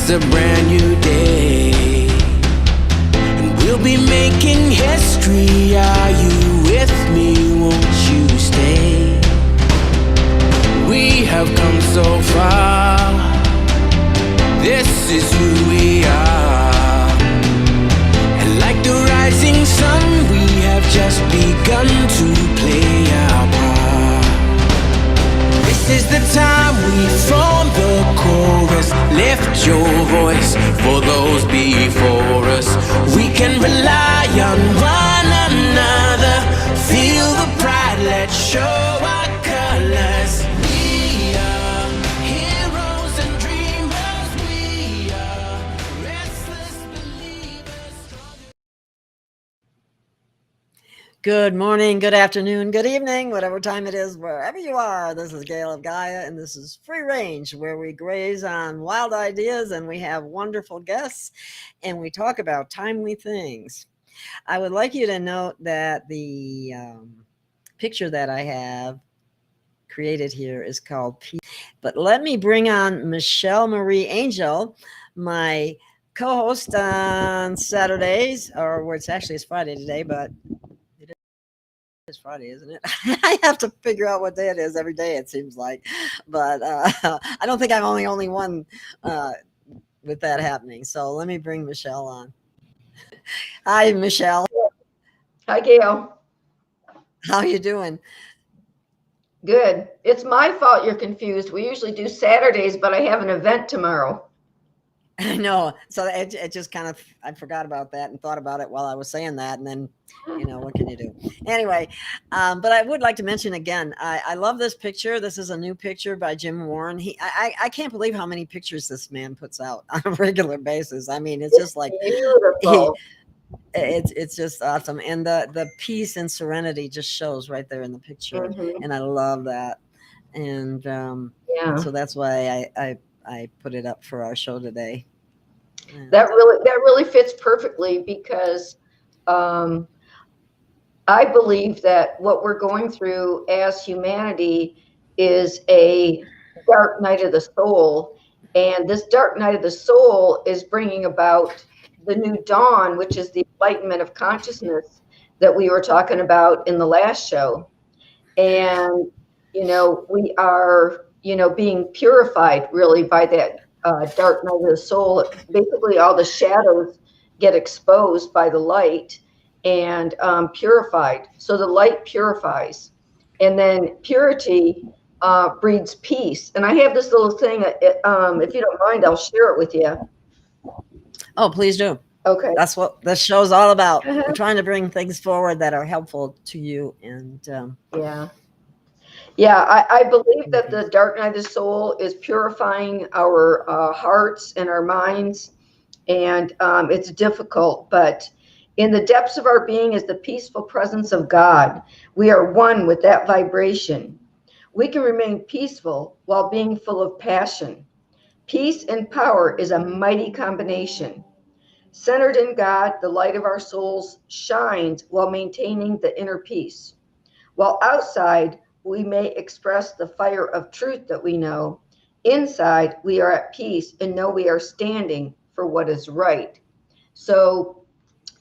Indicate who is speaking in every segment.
Speaker 1: It's a brand new day, and we'll be making history. Are you with me? Won't you stay? We have come so far. This is who we are. And like the rising sun, we have just begun to play our part. This is the time we form the chorus. Lift your voice for those before us. We can rely on one another. Feel the pride, let's show our colors. We are heroes and dreamers. We are restless believers.
Speaker 2: Good morning, good afternoon, good evening, whatever time it is, wherever you are. This is Gail of Gaia, and this is Free Range, where we graze on wild ideas and we have wonderful guests and we talk about timely things. I would like you to note that the picture that I have created here is called Peace. But let me bring on Michelle Marie Angel, my co-host on Saturdays, or it's actually it's Friday today, but it's Friday, isn't it? I have to figure out what day it is every day, it seems like. But I don't think I'm only one with that happening. So let me bring Michelle on. Hi, Michelle.
Speaker 3: Hi, Gail.
Speaker 2: How you doing?
Speaker 3: Good. It's my fault you're confused. We usually do Saturdays, but I have an event tomorrow.
Speaker 2: I know. So it just kind of, I forgot about that and thought about it while I was saying that. And then, what can you do? Anyway, but I would like to mention again, I love this picture. This is a new picture by Jim Warren. I can't believe how many pictures this man puts out on a regular basis. I mean, it's just like, it's just awesome. And the peace and serenity just shows right there in the picture.
Speaker 3: Mhm.
Speaker 2: And I love that. And
Speaker 3: Yeah.
Speaker 2: so that's why I put it up for our show today.
Speaker 3: That really fits perfectly because I believe that what we're going through as humanity is a dark night of the soul. And this dark night of the soul is bringing about the new dawn, which is the enlightenment of consciousness that we were talking about in the last show. And, we are, being purified really by that dark night of the soul. Basically, all the shadows get exposed by the light and purified. So the light purifies. And then purity breeds peace. And I have this little thing, if you don't mind, I'll share it with you.
Speaker 2: Oh, please do.
Speaker 3: Okay.
Speaker 2: That's what this show's all about. We're trying to bring things forward that are helpful to you. And
Speaker 3: I believe that the dark night of the soul is purifying our hearts and our minds. And it's difficult, but in the depths of our being is the peaceful presence of God. We are one with that vibration. We can remain peaceful while being full of passion. Peace and power is a mighty combination. Centered in God, the light of our souls shines while maintaining the inner peace. While outside, we may express the fire of truth that we know. Inside, we are at peace and know we are standing for what is right. So,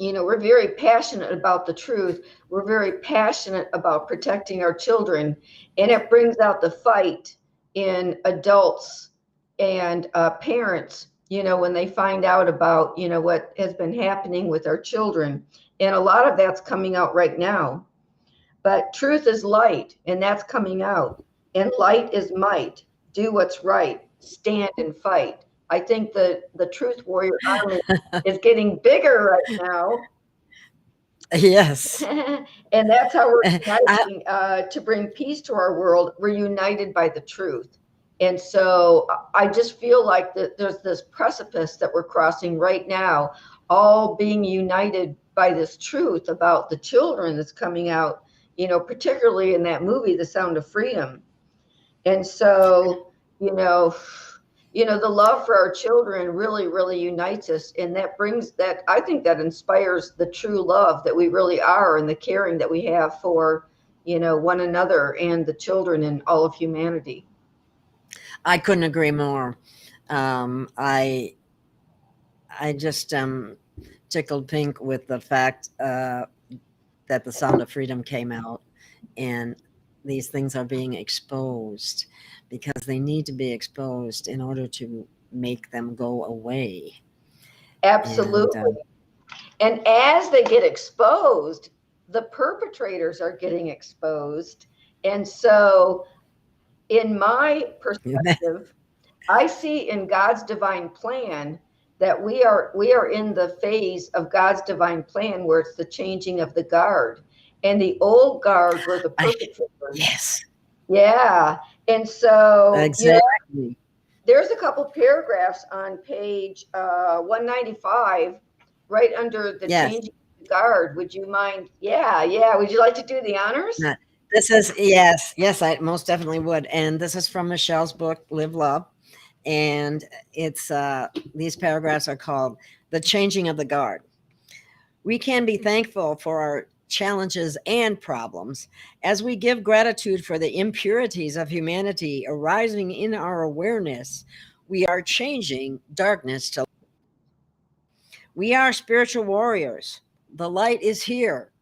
Speaker 3: we're very passionate about the truth. We're very passionate about protecting our children. And it brings out the fight in adults and parents, when they find out about, what has been happening with our children. And a lot of that's coming out right now. But truth is light, and that's coming out. And light is might. Do what's right. Stand and fight. I think the Truth Warrior Army is getting bigger right now.
Speaker 2: Yes.
Speaker 3: And that's how we're uniting to bring peace to our world. We're united by the truth. And so I just feel like that there's this precipice that we're crossing right now, all being united by this truth about the children that's coming out, particularly in that movie, The Sound of Freedom. And so, the love for our children really, really unites us. And that brings that, I think that inspires the true love that we really are and the caring that we have for, one another and the children and all of humanity.
Speaker 2: I couldn't agree more. I I just tickled pink with the fact that the Sound of Freedom came out, and these things are being exposed because they need to be exposed in order to make them go away.
Speaker 3: Absolutely. And as they get exposed, the perpetrators are getting exposed. And so, in my perspective, I see in God's divine plan that we are in the phase of God's divine plan where it's the changing of the guard. And the old guard were the perpetrators.
Speaker 2: Yes.
Speaker 3: Yeah. And so,
Speaker 2: exactly.
Speaker 3: There's a couple paragraphs on page 195, right under the changing of the guard. Would you mind? Yeah. Would you like to do the honors?
Speaker 2: This is, yes, I most definitely would. And this is from Michelle's book, Live Love. And it's these paragraphs are called The Changing of the Guard. We can be thankful for our challenges and problems as we give gratitude for the impurities of humanity arising in our awareness. We are changing darkness to light. We are spiritual warriors. The light is here.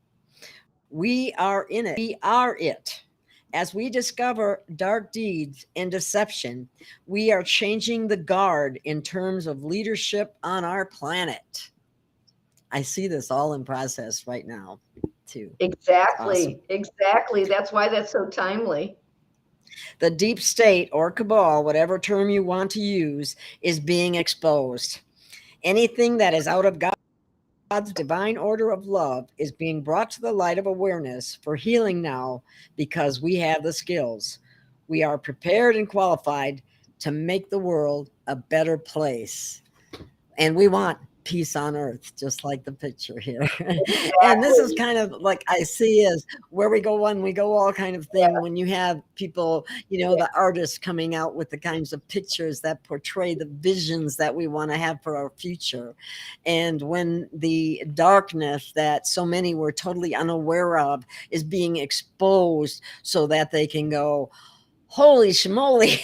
Speaker 2: We are in it. We are it. As we discover dark deeds and deception, we are changing the guard in terms of leadership on our planet. I see this all in process right now, too.
Speaker 3: Exactly.
Speaker 2: Awesome.
Speaker 3: Exactly. That's why that's so timely.
Speaker 2: The deep state or cabal, whatever term you want to use, is being exposed. Anything that is out of God's divine order of love is being brought to the light of awareness for healing now, because we have the skills. We are prepared and qualified to make the world a better place. And we want peace on earth, just like the picture here. Exactly. And this is kind of like I see is where we go one, we go all kind of thing. When you have people, the artists coming out with the kinds of pictures that portray the visions that we want to have for our future. And when the darkness that so many were totally unaware of is being exposed so that they can go, holy schmoly.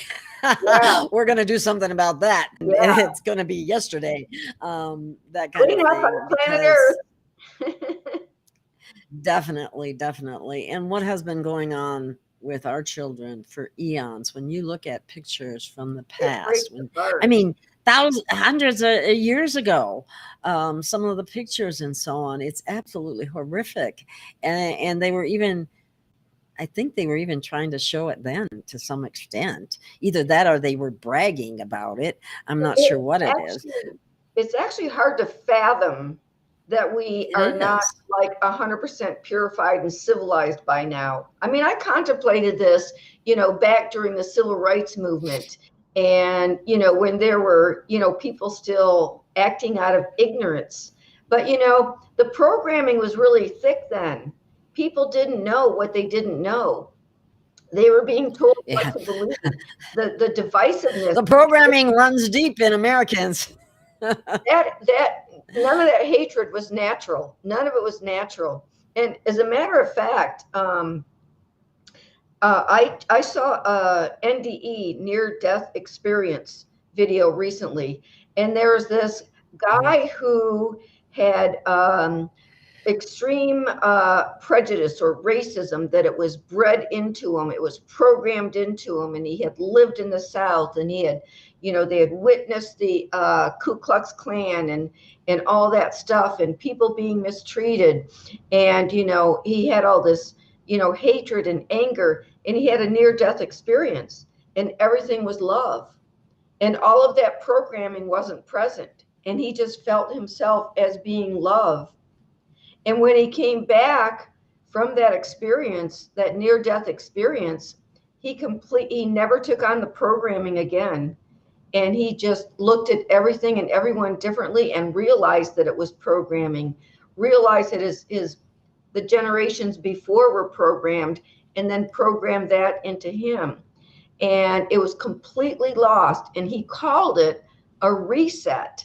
Speaker 2: We're going to do something about that. And it's going to be yesterday. That kind of thing.
Speaker 3: Planet Earth.
Speaker 2: Definitely. And what has been going on with our children for eons, when you look at pictures from the past, hundreds of years ago, some of the pictures and so on, it's absolutely horrific. And they were even, I think they were even trying to show it then to some extent. Either that or they were bragging about it. I'm not sure what it is.
Speaker 3: It's actually hard to fathom that we are not like 100% purified and civilized by now. I mean, I contemplated this, back during the civil rights movement. And, when there were, people still acting out of ignorance. But, the programming was really thick then. People didn't know what they didn't know. They were being told what to believe. The divisiveness.
Speaker 2: The programming runs deep in Americans.
Speaker 3: that none of that hatred was natural. None of it was natural. And as a matter of fact, I saw a NDE, near-death experience video recently, and there was this guy who had extreme prejudice or racism, that it was bred into him, it was programmed into him, and he had lived in the South, and he had, they had witnessed the Ku Klux Klan and all that stuff, and people being mistreated, and he had all this hatred and anger, and he had a near-death experience, and everything was love, and all of that programming wasn't present, and he just felt himself as being love. And when he came back from that experience, that near-death experience, he never took on the programming again. And he just looked at everything and everyone differently and realized that it was programming, realized that the generations before were programmed, and then programmed that into him. And it was completely lost. And he called it a reset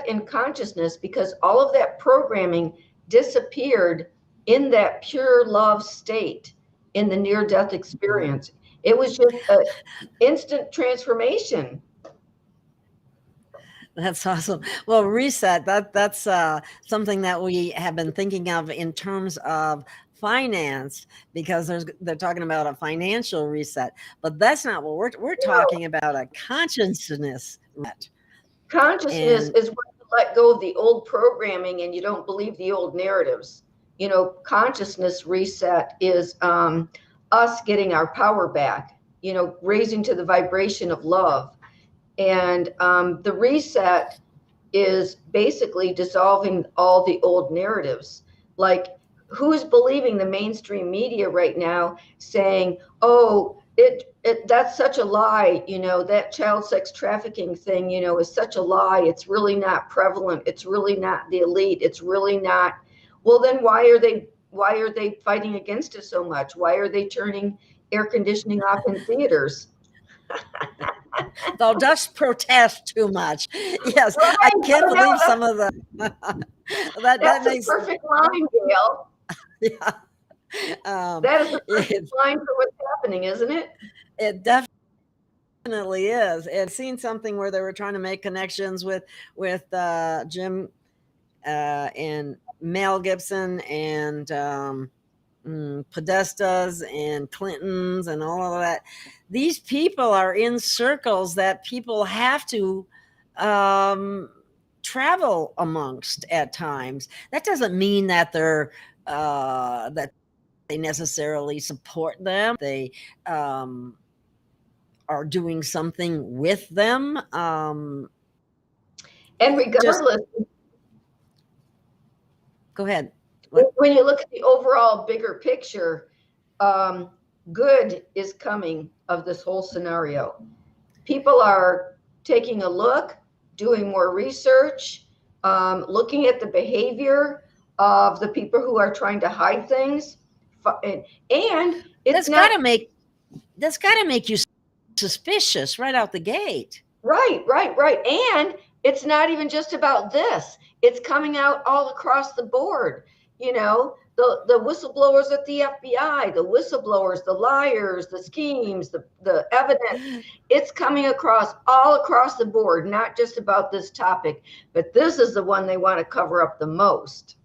Speaker 3: in consciousness, because all of that programming disappeared in that pure love state in the near-death experience. It was just an instant transformation.
Speaker 2: That's awesome. Well, reset, that's something that we have been thinking of in terms of finance, because they're talking about a financial reset, but that's not what we're
Speaker 3: No,
Speaker 2: talking about, a consciousness reset.
Speaker 3: consciousness
Speaker 2: And
Speaker 3: is when you let go of the old programming and you don't believe the old narratives. Consciousness reset is us getting our power back, raising to the vibration of love. And the reset is basically dissolving all the old narratives. Like, who's believing the mainstream media right now saying, oh, that's such a lie, that child sex trafficking thing, is such a lie. It's really not prevalent. It's really not the elite. It's really not. Well, then why are they fighting against it so much? Why are they turning air conditioning off in theaters?
Speaker 2: they'll just protest too much. Yes,
Speaker 3: Right.
Speaker 2: I can't
Speaker 3: I know,
Speaker 2: believe some of the that
Speaker 3: that's a
Speaker 2: makes,
Speaker 3: perfect line, Gail.
Speaker 2: yeah.
Speaker 3: That is the perfect
Speaker 2: It,
Speaker 3: line for what's happening, isn't it?
Speaker 2: it definitely is. And seen something where they were trying to make connections with Jim and Mel Gibson and Podestas and Clintons and all of that. These people are in circles that people have to travel amongst at times. That doesn't mean that that they necessarily support them. They are doing something with them.
Speaker 3: And
Speaker 2: Just
Speaker 3: regardless,
Speaker 2: go ahead. What?
Speaker 3: when you look at the overall bigger picture, good is coming of this whole scenario. People are taking a look, doing more research, looking at the behavior of the people who are trying to hide things. And it's
Speaker 2: That's
Speaker 3: not
Speaker 2: got to make you suspicious right out the gate.
Speaker 3: right. And it's not even just about this. It's coming out all across the board. The whistleblowers at the FBI, the whistleblowers, the liars, the schemes, the evidence. It's coming all across the board, not just about this topic, but this is the one they want to cover up the most.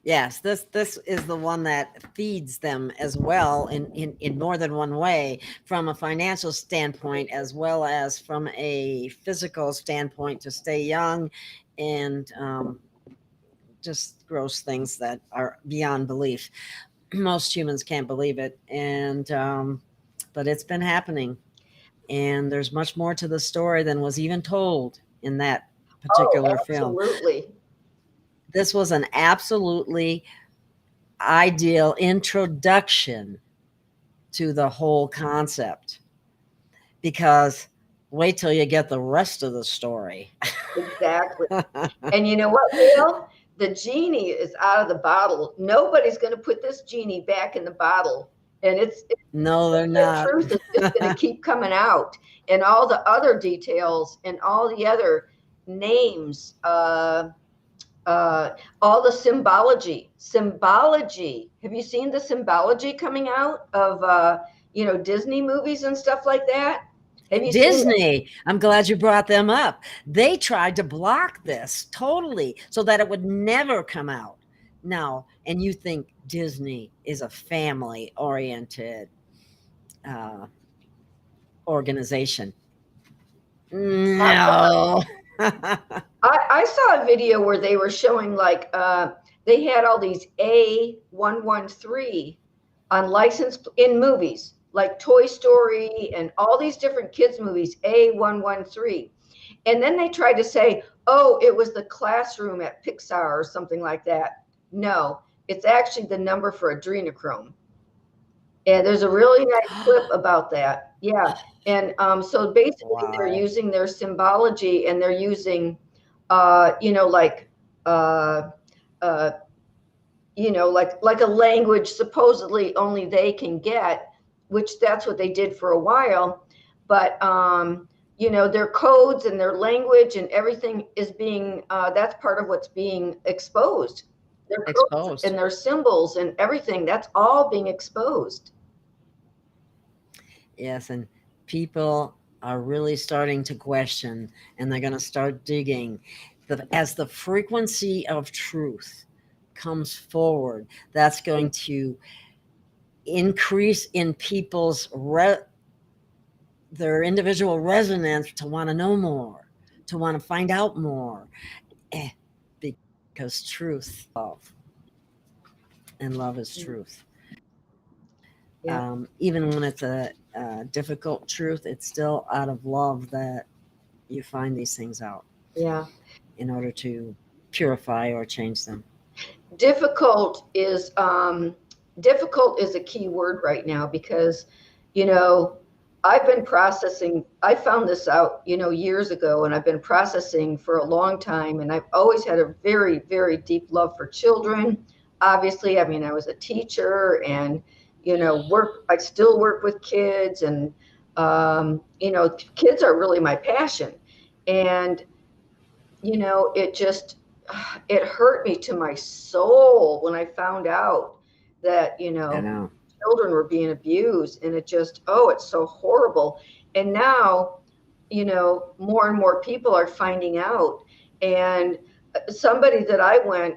Speaker 2: Yes, this is the one that feeds them as well in more than one way, from a financial standpoint as well as from a physical standpoint, to stay young and just gross things that are beyond belief. Most humans can't believe it, and but it's been happening, and there's much more to the story than was even told in that particular film.
Speaker 3: Absolutely.
Speaker 2: This was an absolutely ideal introduction to the whole concept, because wait till you get the rest of the story.
Speaker 3: Exactly. And you know what, Gail? The genie is out of the bottle. Nobody's going to put this genie back in the bottle. And
Speaker 2: No, they're
Speaker 3: the
Speaker 2: not.
Speaker 3: truth is just going to keep coming out. And all the other details and all the other names, all the symbology. Have you seen the symbology coming out of, Disney movies and stuff like that? Have you
Speaker 2: Disney, I'm glad you brought them up. They tried to block this totally so that it would never come out. No, and you think Disney is a family-oriented organization. No.
Speaker 3: I saw a video where they were showing they had all these A113 on license in movies, like Toy Story and all these different kids movies, A113. And then they tried to say, oh, it was the classroom at Pixar or something like that. No, it's actually the number for adrenochrome. And there's a really nice clip about that. Yeah. And so basically they're using their symbology, and they're using, like a language supposedly only they can get, which that's what they did for a while. But, their codes and their language and everything is being, that's part of what's being exposed. Their codes and their symbols and everything, that's all being exposed.
Speaker 2: Yes, and people are really starting to question, and they're going to start digging. As the frequency of truth comes forward, that's going to increase in people's their individual resonance to want to know more, to want to find out more, because truth, love, and love is truth.
Speaker 3: Yeah.
Speaker 2: Even when it's a difficult truth, it's still out of love that you find these things out.
Speaker 3: Yeah.
Speaker 2: In order to purify or change them.
Speaker 3: Difficult is a key word right now, because, I've been processing. I found this out, years ago, and I've been processing for a long time. And I've always had a very, very deep love for children. Obviously, I mean, I was a teacher, and, I still work with kids, and, kids are really my passion. And, it hurt me to my soul when I found out that,
Speaker 2: I know.
Speaker 3: children were being abused, and it's so horrible. And now, more and more people are finding out. And somebody that I went,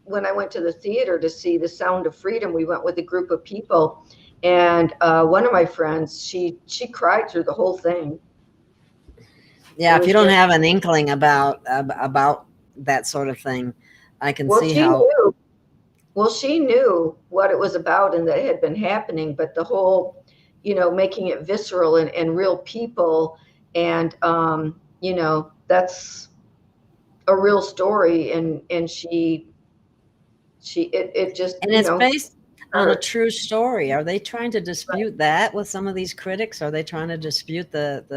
Speaker 3: when I went to the theater to see The Sound of Freedom, we went with a group of people, and one of my friends, she cried through the whole thing.
Speaker 2: Yeah, if you don't have an inkling about that sort of thing, I can see how.
Speaker 3: Well, she knew what it was about and that it had been happening, but the whole, making it visceral and real people, and that's a real story, and it just,
Speaker 2: and it's based on a true story. Are they trying to dispute that with some of these critics? Are they trying to dispute that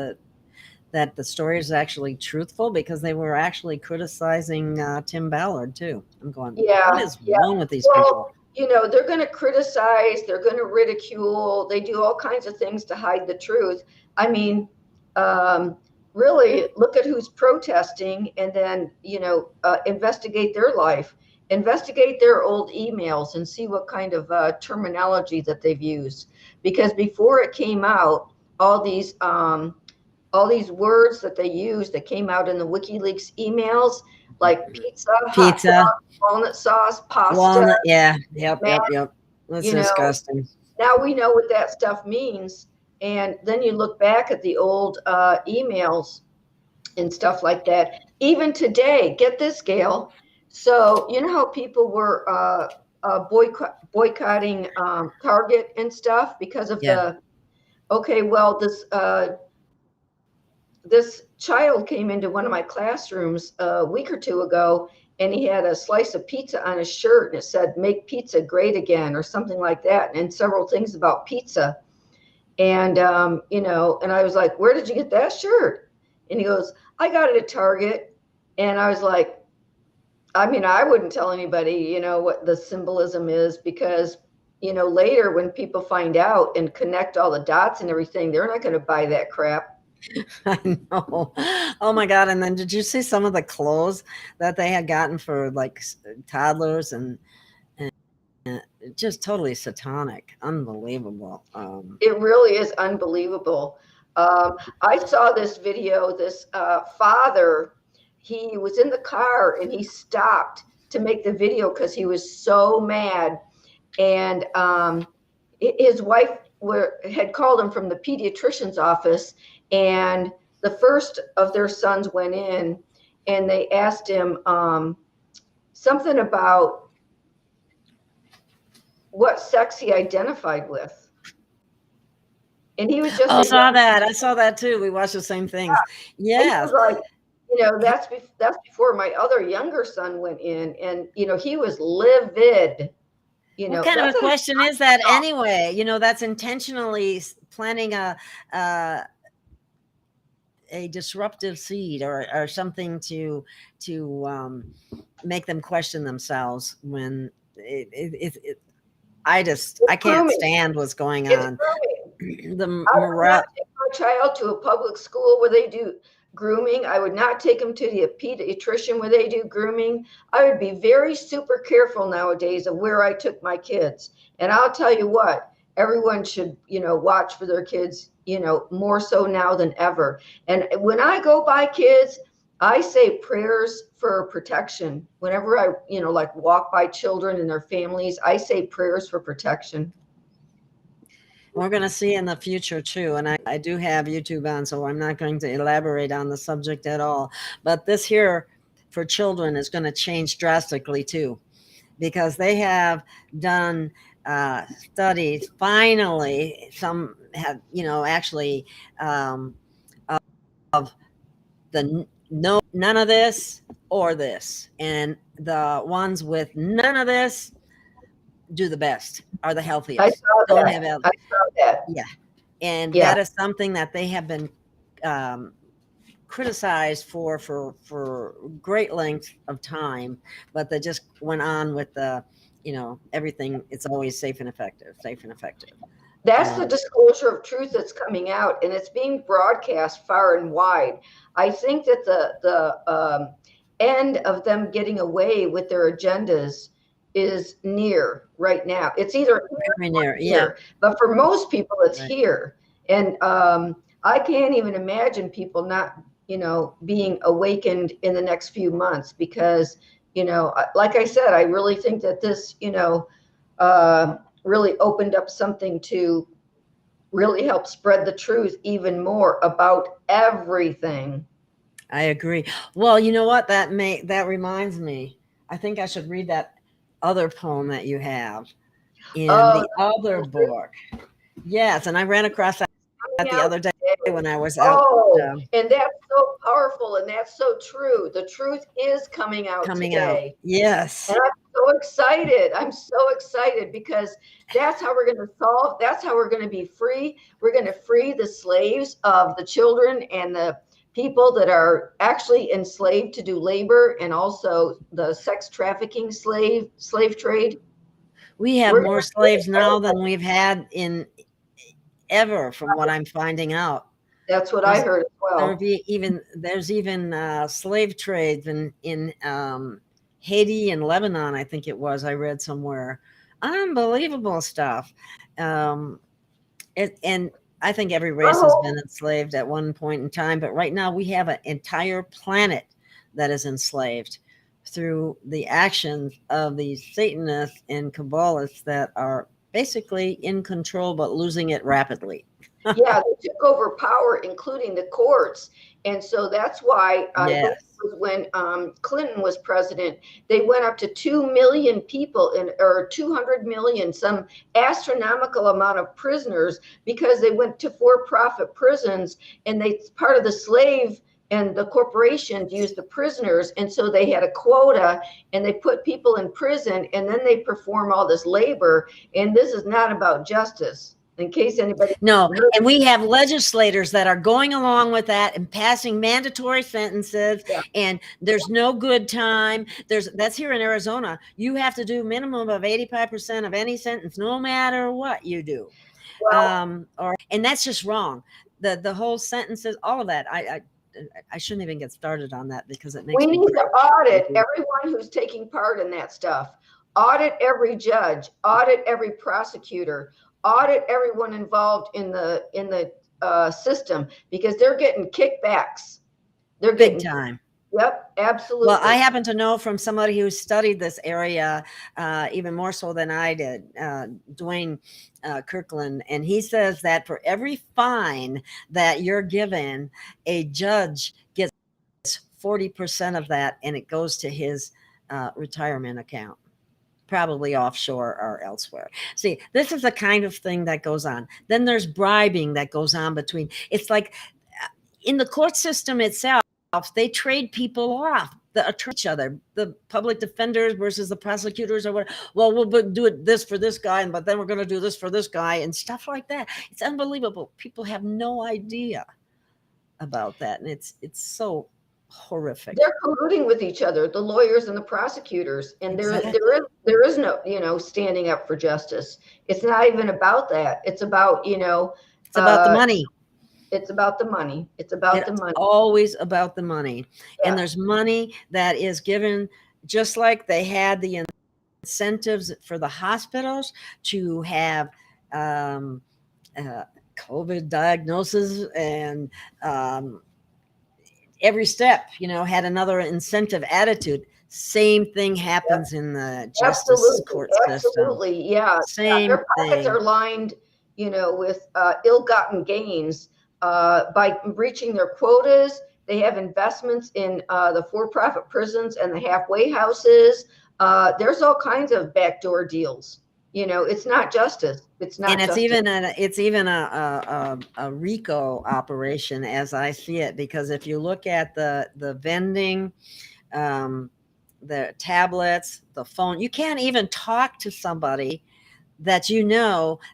Speaker 2: the story is actually truthful? Because they were actually criticizing Tim Ballard too. I'm going, what is wrong with these people?
Speaker 3: They're going to criticize, they're going to ridicule, they do all kinds of things to hide the truth. I mean, really look at who's protesting, and then, investigate their life, investigate their old emails, and see what kind of terminology that they've used. Because before it came out, all these words that they used that came out in the WikiLeaks emails, like pizza, hot dog, walnut sauce, pasta.
Speaker 2: Walnut, yeah, yep. That's disgusting.
Speaker 3: Now we know what that stuff means. And then you look back at the old emails and stuff like that. Even today, get this, Gail. So you know how people were boycotting Target and stuff because of this child came into one of my classrooms a week or two ago, and he had a slice of pizza on his shirt, and it said, "Make pizza great again," or something like that, and several things about pizza. And, and I was like, "Where did you get that shirt?" And he goes, "I got it at Target." And I was like, I mean, I wouldn't tell anybody, what the symbolism is, because, later when people find out and connect all the dots and everything, they're not going to buy that crap.
Speaker 2: I know. Oh my God. And then did you see some of the clothes that they had gotten for like toddlers, and just totally satanic, unbelievable.
Speaker 3: It really is unbelievable. I saw this video, this father, he was in the car and he stopped to make the video because he was so mad. And his wife had called him from the pediatrician's office, and the first of their sons went in, and they asked him something about what sex he identified with. And he was just...
Speaker 2: I saw that too. We watched the same things. Yeah.
Speaker 3: Like, that's before my other younger son went in, and, he was livid.
Speaker 2: What kind of a question is that anyway? That's intentionally planting a disruptive seed or something to make them question themselves when I can't stand what's going on.
Speaker 3: I would not take my child to a public school where they do grooming. I would not take them to the pediatrician where they do grooming. I would be very super careful nowadays of where I took my kids. And I'll tell you what, everyone should, watch for their kids, more so now than ever. And when I go by kids, I say prayers for protection. Whenever I, like walk by children and their families, I say prayers for protection.
Speaker 2: We're going to see in the future too. And I do have YouTube on, so I'm not going to elaborate on the subject at all. But this here for children is going to change drastically too, because they have done studies. Finally, some have, actually of the none of this or this, and the ones with none of this do the best, are the healthiest.
Speaker 3: I saw
Speaker 2: Don't
Speaker 3: that.
Speaker 2: have
Speaker 3: I saw that.
Speaker 2: Yeah, and
Speaker 3: Yeah.
Speaker 2: that is something that they have been criticized for great length of time, but they just went on with the everything. It's always safe and effective.
Speaker 3: That's the disclosure of truth that's coming out, and it's being broadcast far and wide. I think that the end of them getting away with their agendas is near right now. It's either
Speaker 2: very near,
Speaker 3: here, but for most people, it's
Speaker 2: right.
Speaker 3: here. And I can't even imagine people not, being awakened in the next few months, because, like I said, I really think that this, really opened up something to really help spread the truth even more about everything.
Speaker 2: I agree. Well, you know what? That reminds me. I think I should read that other poem that you have in the other book. Yes, and I ran across that the other day when I was out.
Speaker 3: And that's so powerful, and that's so true. The truth is coming out today.
Speaker 2: Yes.
Speaker 3: And I'm so excited. I'm so excited, because that's how we're going to solve. That's how we're going to be free. We're going to free the slaves of the children and the people that are actually enslaved to do labor, and also the sex trafficking slave trade.
Speaker 2: We have more slaves now than we've had in ever, from what I'm finding out.
Speaker 3: That's what I heard as well.
Speaker 2: There's even slave trades in Haiti and Lebanon, I think it was. I read somewhere. Unbelievable stuff. And I think every race has been enslaved at one point in time, but right now we have an entire planet that is enslaved through the actions of these Satanists and Kabbalists that are basically in control, but losing it rapidly.
Speaker 3: Yeah, they took over power, including the courts. And so that's why when Clinton was president, they went up to 2 million people or 200 million, some astronomical amount of prisoners, because they went to for-profit prisons, and part of the slave and the corporations used the prisoners. And so they had a quota, and they put people in prison, and then they perform all this labor. And this is not about justice. In case anybody.
Speaker 2: No, and we have legislators that are going along with that and passing mandatory sentences, and there's no good time. That's here in Arizona. You have to do minimum of 85% of any sentence, no matter what you do. Well, and that's just wrong. The whole sentences, all of that. I shouldn't even get started on that, because it makes
Speaker 3: we need to audit everyone who's taking part in that stuff. Audit every judge, audit every prosecutor, audit everyone involved in the system, because they're getting kickbacks. They're getting
Speaker 2: big time.
Speaker 3: Yep, absolutely.
Speaker 2: Well, I happen to know from somebody who studied this area even more so than I did, Dwayne Kirkland, and he says that for every fine that you're given, a judge gets 40% of that, and it goes to his retirement account, probably offshore or elsewhere. See, this is the kind of thing that goes on. Then there's bribing that goes on between. It's like in the court system itself, they trade people off, each other, the public defenders versus the prosecutors, or what. Well, we'll do this for this guy, but then we're going to do this for this guy, and stuff like that. It's unbelievable. People have no idea about that, and it's so horrific.
Speaker 3: They're colluding with each other, the lawyers and the prosecutors, and there is no standing up for justice. It's not even about that. It's about
Speaker 2: it's about the money.
Speaker 3: It's about the money. It's about the money.
Speaker 2: Always about the money. Yeah. And there's money that is given, just like they had the incentives for the hospitals to have COVID diagnosis, and every step, had another incentive attitude. Same thing happens in the justice court system.
Speaker 3: Absolutely, yeah.
Speaker 2: Same
Speaker 3: Their pockets
Speaker 2: thing.
Speaker 3: are lined, with ill-gotten gains by reaching their quotas. They have investments in the for-profit prisons and the halfway houses. There's all kinds of backdoor deals. It's not justice. It's not.
Speaker 2: And it's
Speaker 3: justice.
Speaker 2: even a RICO operation, as I see it, because if you look at the vending, the tablets, the phone, you can't even talk to somebody that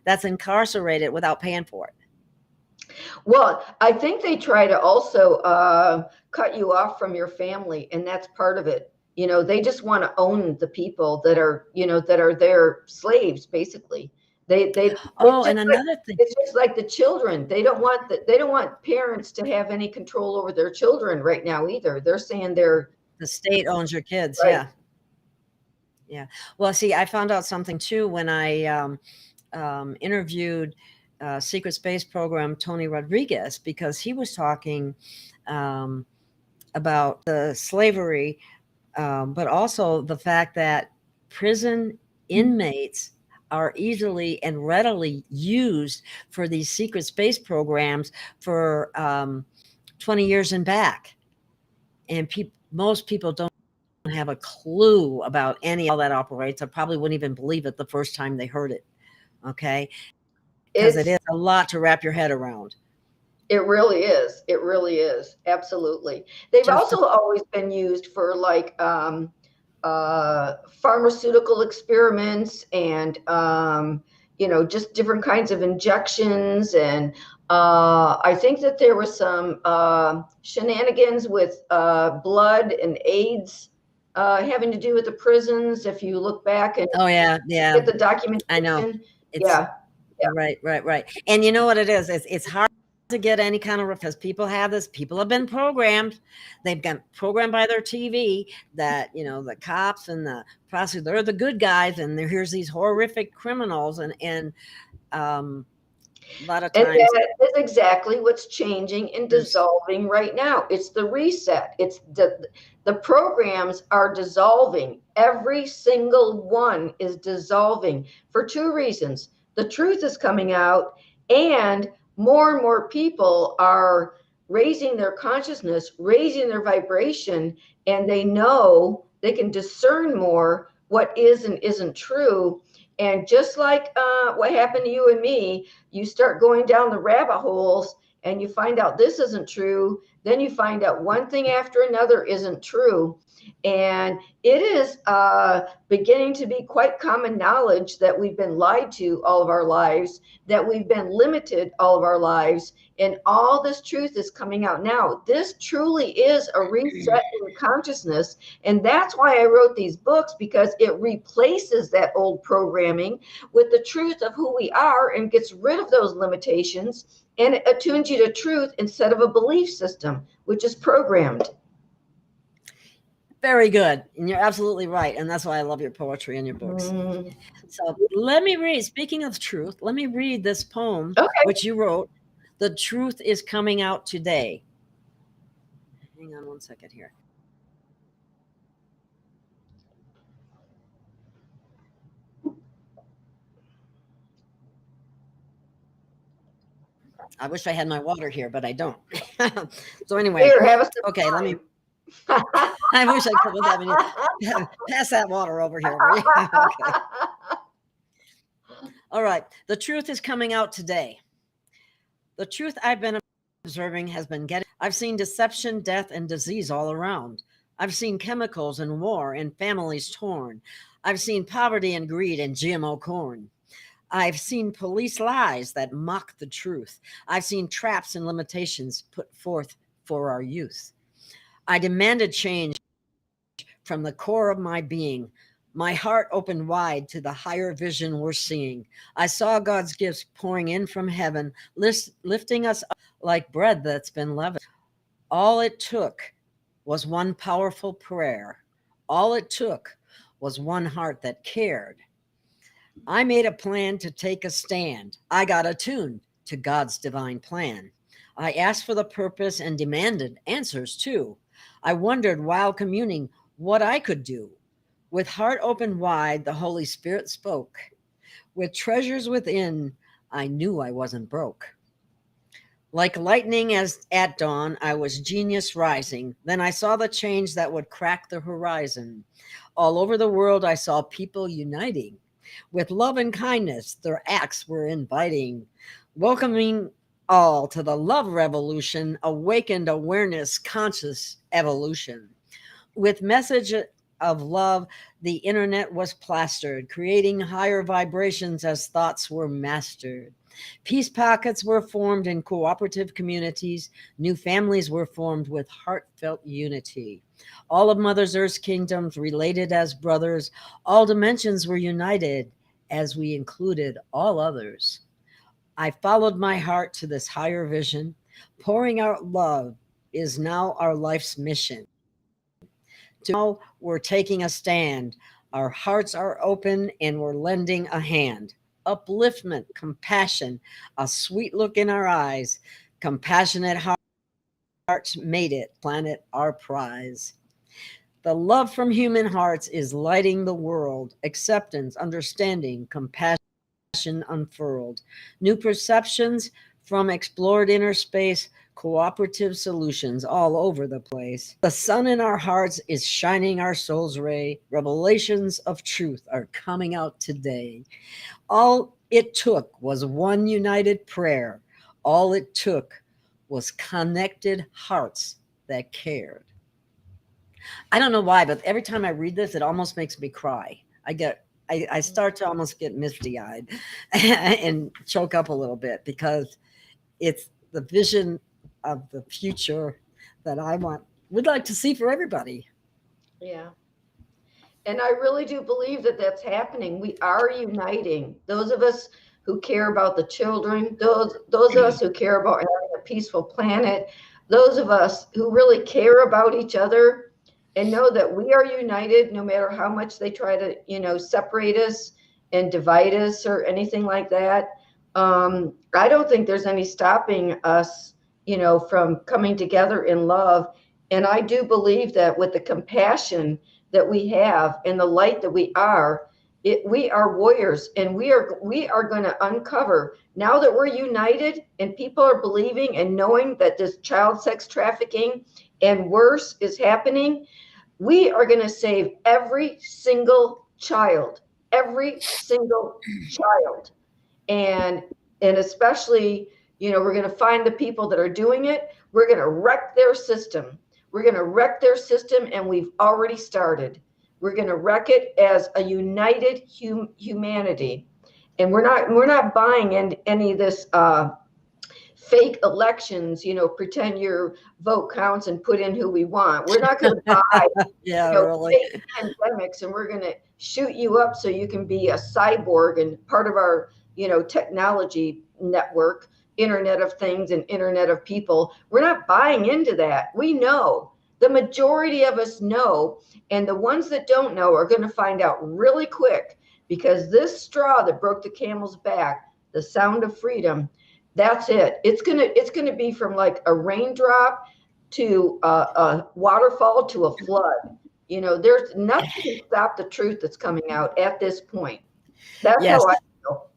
Speaker 2: that's incarcerated without paying for it.
Speaker 3: Well, I think they try to also cut you off from your family, and that's part of it. They just want to own the people that are their slaves, basically.
Speaker 2: And another thing,
Speaker 3: it's just like the children. They don't want parents to have any control over their children right now either. They're saying the
Speaker 2: state owns your kids.
Speaker 3: Right.
Speaker 2: Yeah. Well, see, I found out something too when I interviewed Secret Space Program Tony Rodriguez, because he was talking about the slavery, but also the fact that prison inmates are easily and readily used for these secret space programs for 20 years and back. And most people don't have a clue about how that operates. I probably wouldn't even believe it the first time they heard it. Okay. Because it is a lot to wrap your head around.
Speaker 3: It really is. It really is. Absolutely. They've also always been used for like pharmaceutical experiments and, just different kinds of injections. And I think that there was some shenanigans with blood and AIDS having to do with the prisons. If you look back and get the documentation.
Speaker 2: I know.
Speaker 3: Yeah.
Speaker 2: Right. And you know what it is? It's hard to get any kind of, because people have been programmed. They've been programmed by their TV that, the cops and the prosecutors, they're the good guys, and here's these horrific criminals. And a lot of times.
Speaker 3: And that is exactly what's changing and dissolving right now. It's the reset. It's the programs are dissolving. Every single one is dissolving for two reasons. The truth is coming out, and more people are raising their consciousness, raising their vibration, and they know they can discern more what is and isn't true. And just like what happened to you and me, you start going down the rabbit holes and you find out this isn't true. Then you find out one thing after another isn't true. And it is beginning to be quite common knowledge that we've been lied to all of our lives, that we've been limited all of our lives, and all this truth is coming out now. This truly is a reset in consciousness. And that's why I wrote these books, because it replaces that old programming with the truth of who we are and gets rid of those limitations, and it attunes you to truth instead of a belief system, which is programmed.
Speaker 2: Very good. And you're absolutely right. And that's why I love your poetry and your books. So let me read, speaking of truth, let me read this poem, which you wrote. The truth is coming out today. Hang on one second here. I wish I had my water here, but I don't. So anyway,
Speaker 3: here, have a
Speaker 2: okay, let me. I wish I could have that. Pass that water over here. Okay. All right. The truth is coming out today. The truth I've been observing has been I've seen deception, death, and disease all around. I've seen chemicals and war and families torn. I've seen poverty and greed and GMO corn. I've seen police lies that mock the truth. I've seen traps and limitations put forth for our youth. I demanded change from the core of my being. My heart opened wide to the higher vision we're seeing. I saw God's gifts pouring in from heaven, lifting us up like bread that's been leavened. All it took was one powerful prayer. All it took was one heart that cared. I made a plan to take a stand. I got attuned to God's divine plan. I asked for the purpose and demanded answers too. I wondered while communing what I could do. With heart open wide, the Holy Spirit spoke. With treasures within, I knew I wasn't broke. Like lightning as at dawn, I was genius rising. Then I saw the change that would crack the horizon. All over the world, I saw people uniting. With love and kindness, their acts were inviting, welcoming all to the love revolution, awakened awareness, conscious evolution. With message of love, the internet was plastered, creating higher vibrations as thoughts were mastered. Peace pockets were formed in cooperative communities. New families were formed with heartfelt unity. All of Mother Earth's kingdoms related as brothers. All dimensions were united as we included all others. I followed my heart to this higher vision. Pouring out love is now our life's mission. Now we're taking a stand. Our hearts are open and we're lending a hand. Upliftment, compassion, a sweet look in our eyes. Compassionate hearts made it, planet our prize. The love from human hearts is lighting the world. Acceptance, understanding, compassion unfurled. New perceptions from explored inner space, cooperative solutions all over the place. The sun in our hearts is shining our soul's ray. Revelations of truth are coming out today. All it took was one united prayer. All it took was connected hearts that cared. I don't know why, but every time I read this, it almost makes me cry. I start to almost get misty eyed and choke up a little bit because it's the vision of the future that would like to see for everybody.
Speaker 3: Yeah. And I really do believe that that's happening. We are uniting. Those of us who care about the children, those of us who care about having a peaceful planet, those of us who really care about each other and know that we are united no matter how much they try to, separate us and divide us or anything like that. I don't think there's any stopping us, from coming together in love. And I do believe that with the compassion that we have and the light that we are, we are warriors, and we are going to uncover, now that we're united and people are believing and knowing that this child sex trafficking and worse is happening, we are going to save every single child. And especially, we're going to find the people that are doing it. We're going to wreck their system. And we've already started. We're going to wreck it as a united humanity. And we're not buying any of this fake elections, pretend your vote counts and put in who we want. We're not going to buy
Speaker 2: really.
Speaker 3: fake pandemics, and we're going to shoot you up so you can be a cyborg and part of our, technology network, Internet of Things and Internet of People. We're not buying into that. We know. The majority of us know, and the ones that don't know are going to find out really quick, because this straw that broke the camel's back, the sound of freedom, that's it. It's gonna be from like a raindrop to a waterfall to a flood. There's nothing to stop the truth that's coming out at this point. That's
Speaker 2: Yes.
Speaker 3: how I feel.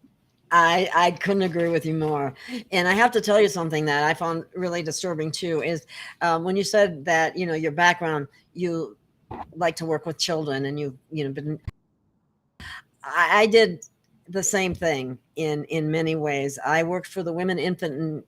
Speaker 2: I couldn't agree with you more. And I have to tell you something that I found really disturbing too, is when you said that, your background, you like to work with children, and I did the same thing in many ways. I worked for the Women, Infant,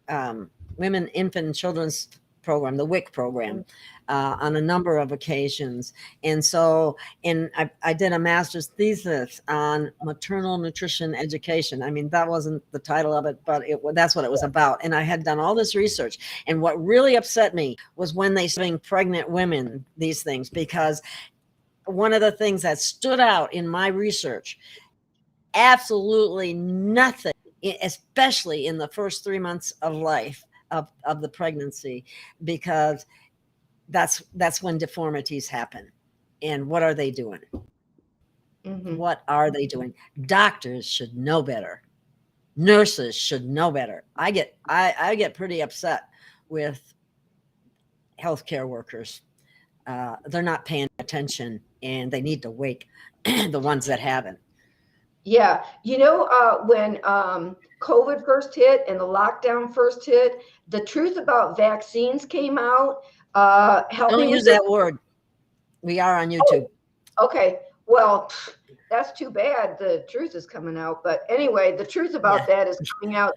Speaker 2: and Children's program, the WIC program, on a number of occasions. And so, I did a master's thesis on maternal nutrition education. I mean, that wasn't the title of it, but that's what it was about. And I had done all this research. And what really upset me was when they started pregnant women these things, because one of the things that stood out in my research, absolutely nothing, especially in the first 3 months of life of the pregnancy, because that's when deformities happen. And what are they doing?
Speaker 3: Mm-hmm.
Speaker 2: What are they doing? Doctors should know better. nurses should know better. I get pretty upset with healthcare workers. They're not paying attention, and they need to wake the ones that haven't.
Speaker 3: Yeah. When COVID first hit and the lockdown first hit, the truth about vaccines came out, helping
Speaker 2: Don't use that word. We are on YouTube.
Speaker 3: Okay. Well, that's too bad. The truth is coming out. But anyway, the truth about that is coming out.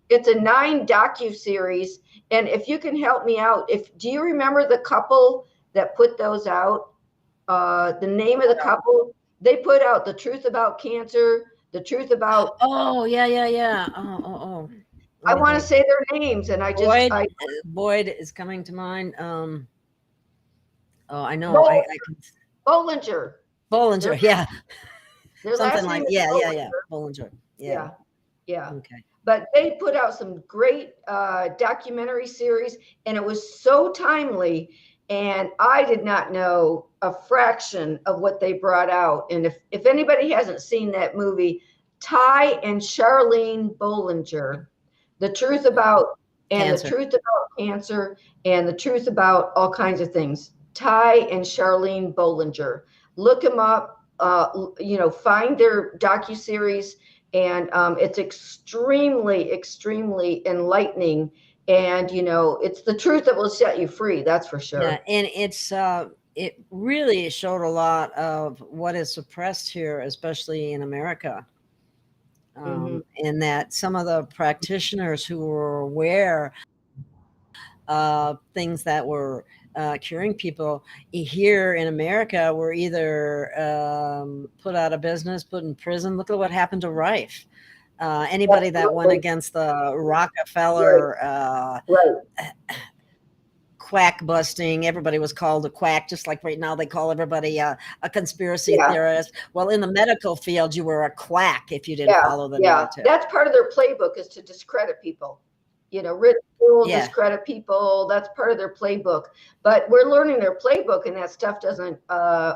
Speaker 3: It's a 9 docu-series. And if you can help me out, do you remember the couple that put those out? The name of the couple, they put out The Truth About Cancer, The Truth About.
Speaker 2: Oh, yeah. Oh.
Speaker 3: I want to say their names, and
Speaker 2: Boyd is coming to mind. I know.
Speaker 3: Bollinger.
Speaker 2: Bollinger, yeah.
Speaker 3: Their
Speaker 2: Something like
Speaker 3: Bollinger.
Speaker 2: Bollinger.
Speaker 3: Yeah.
Speaker 2: Okay.
Speaker 3: But they put out some great documentary series, and it was so timely. And I did not know a fraction of what they brought out. And if anybody hasn't seen that movie, Ty and Charlene Bollinger, The Truth About
Speaker 2: Cancer.
Speaker 3: The Truth About Cancer and The Truth About all kinds of things. Ty and Charlene Bollinger. Look them up. Find their docuseries, and it's extremely, extremely enlightening. And it's the truth that will set you free. That's for sure.
Speaker 2: Yeah, and it really showed a lot of what is suppressed here, especially in America. And that some of the practitioners who were aware of things that were curing people here in America were either put out of business, put in prison. Look at what happened to Rife. Anybody that went against the Rockefeller quack busting, everybody was called a quack, just like right now they call everybody a conspiracy theorist. Well, in the medical field, you were a quack if you didn't follow the narrative.
Speaker 3: That's part of their playbook, is to discredit people. Ridicule, discredit people. That's part of their playbook. But we're learning their playbook, and that stuff doesn't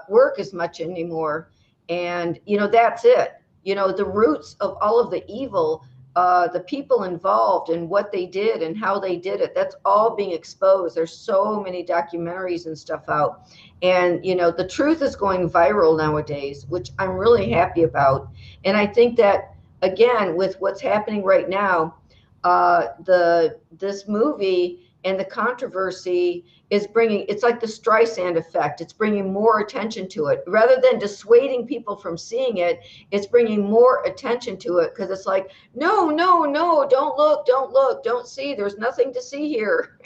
Speaker 3: work as much anymore. And that's it. The roots of all of the evil, the people involved and what they did and how they did it, that's all being exposed. There's so many documentaries and stuff out. And, the truth is going viral nowadays, which I'm really happy about. And I think that, again, with what's happening right now, this movie and the controversy is it's like the Streisand effect. It's bringing more attention to it. Rather than dissuading people from seeing it, it's bringing more attention to it, because it's like, no, don't look, don't see. There's nothing to see here.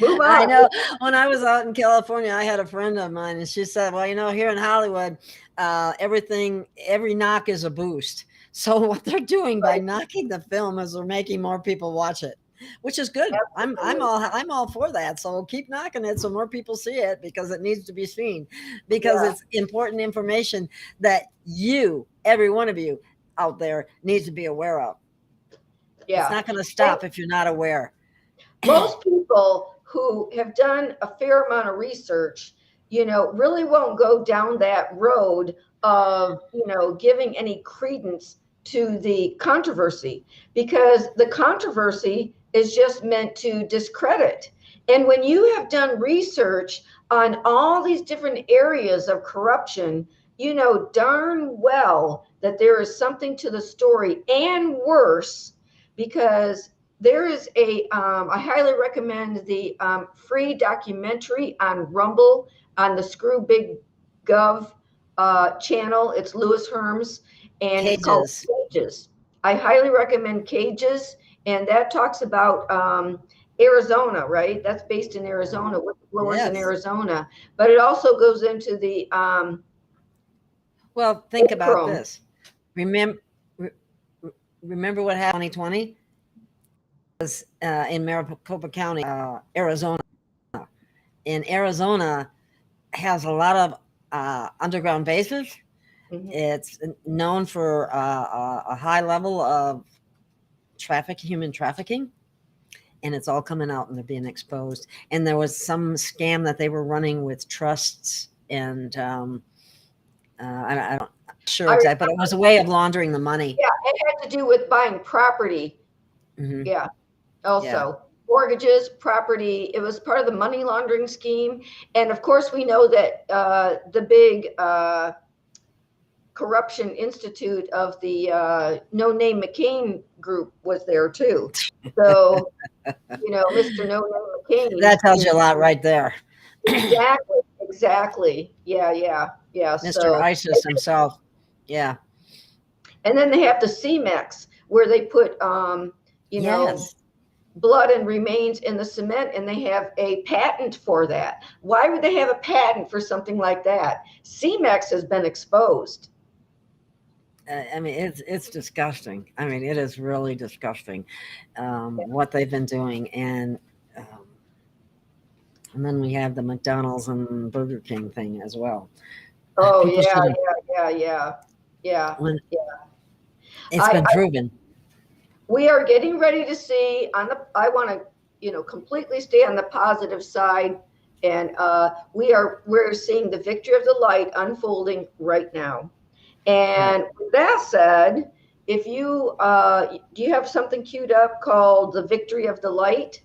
Speaker 3: Move on.
Speaker 2: I know. When I was out in California, I had a friend of mine, and she said, well, here in Hollywood, every knock is a boost. So what they're doing by knocking the film is they're making more people watch it, which is good. I'm all for that. So keep knocking it so more people see it, because it needs to be seen, because it's important information that every one of you out there needs to be aware of. Yeah. It's not going to stop if you're not aware.
Speaker 3: Most people who have done a fair amount of research, really won't go down that road of, giving any credence to the controversy, because the controversy is just meant to discredit. And when you have done research on all these different areas of corruption, you know darn well that there is something to the story, and worse, because there is I highly recommend the free documentary on Rumble on the Screw Big Gov channel. It's Louis Herms, and Cages. It's called Cages. I highly recommend Cages, and that talks about Arizona, right? That's based in Arizona, whistleblowers in Arizona. But it also goes into the
Speaker 2: well, think about this. Remember what happened in 2020? Was in Maricopa County, Arizona. And Arizona has a lot of underground bases. Mm-hmm. It's known for a high level of human trafficking, and it's all coming out and they're being exposed. And there was some scam that they were running with trusts, and sure, exactly. But it was a way of laundering the money.
Speaker 3: Yeah, it had to do with buying property.
Speaker 2: Mm-hmm.
Speaker 3: Yeah, also mortgages, property. It was part of the money laundering scheme. And of course, we know that the big corruption institute of the No Name McCain group was there too. So, Mr. No Name McCain.
Speaker 2: That tells you a lot right there.
Speaker 3: Exactly. Yeah.
Speaker 2: Mr.
Speaker 3: So,
Speaker 2: ISIS himself. Yeah.
Speaker 3: and then they have the CMEX where they put,
Speaker 2: Yes.
Speaker 3: blood and remains in the cement, and they have a patent for that. Why would they have a patent for something like that? CMEX has been exposed.
Speaker 2: I mean, it's disgusting. I mean, it is really disgusting what they've been doing. And then we have the McDonald's and Burger King thing as well.
Speaker 3: Oh,
Speaker 2: People
Speaker 3: yeah.
Speaker 2: It's been proven.
Speaker 3: We are getting ready to see I want to, completely stay on the positive side. And we're seeing the victory of the light unfolding right now. And with that said, if you do you have something queued up called the victory of the light?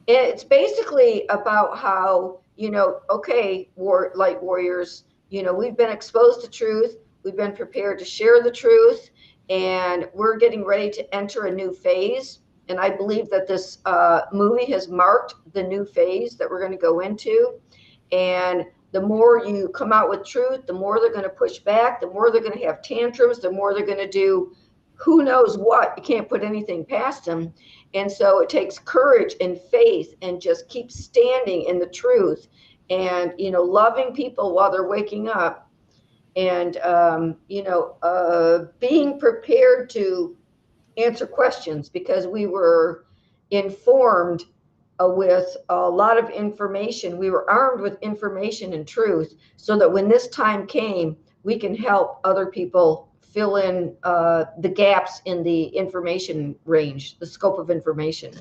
Speaker 3: It's basically about how, light warriors, we've been exposed to truth. We've been prepared to share the truth, and we're getting ready to enter a new phase. And I believe that this movie has marked the new phase that we're going to go into. And the more you come out with truth, the more they're going to push back, the more they're going to have tantrums, the more they're going to do who knows what. You can't put anything past them. And so it takes courage and faith and just keep standing in the truth and, loving people while they're waking up and, being prepared to answer questions, because we were informed with a lot of information. We were armed with information and truth, so that when this time came, we can help other people fill in the gaps in the information range, the scope of information.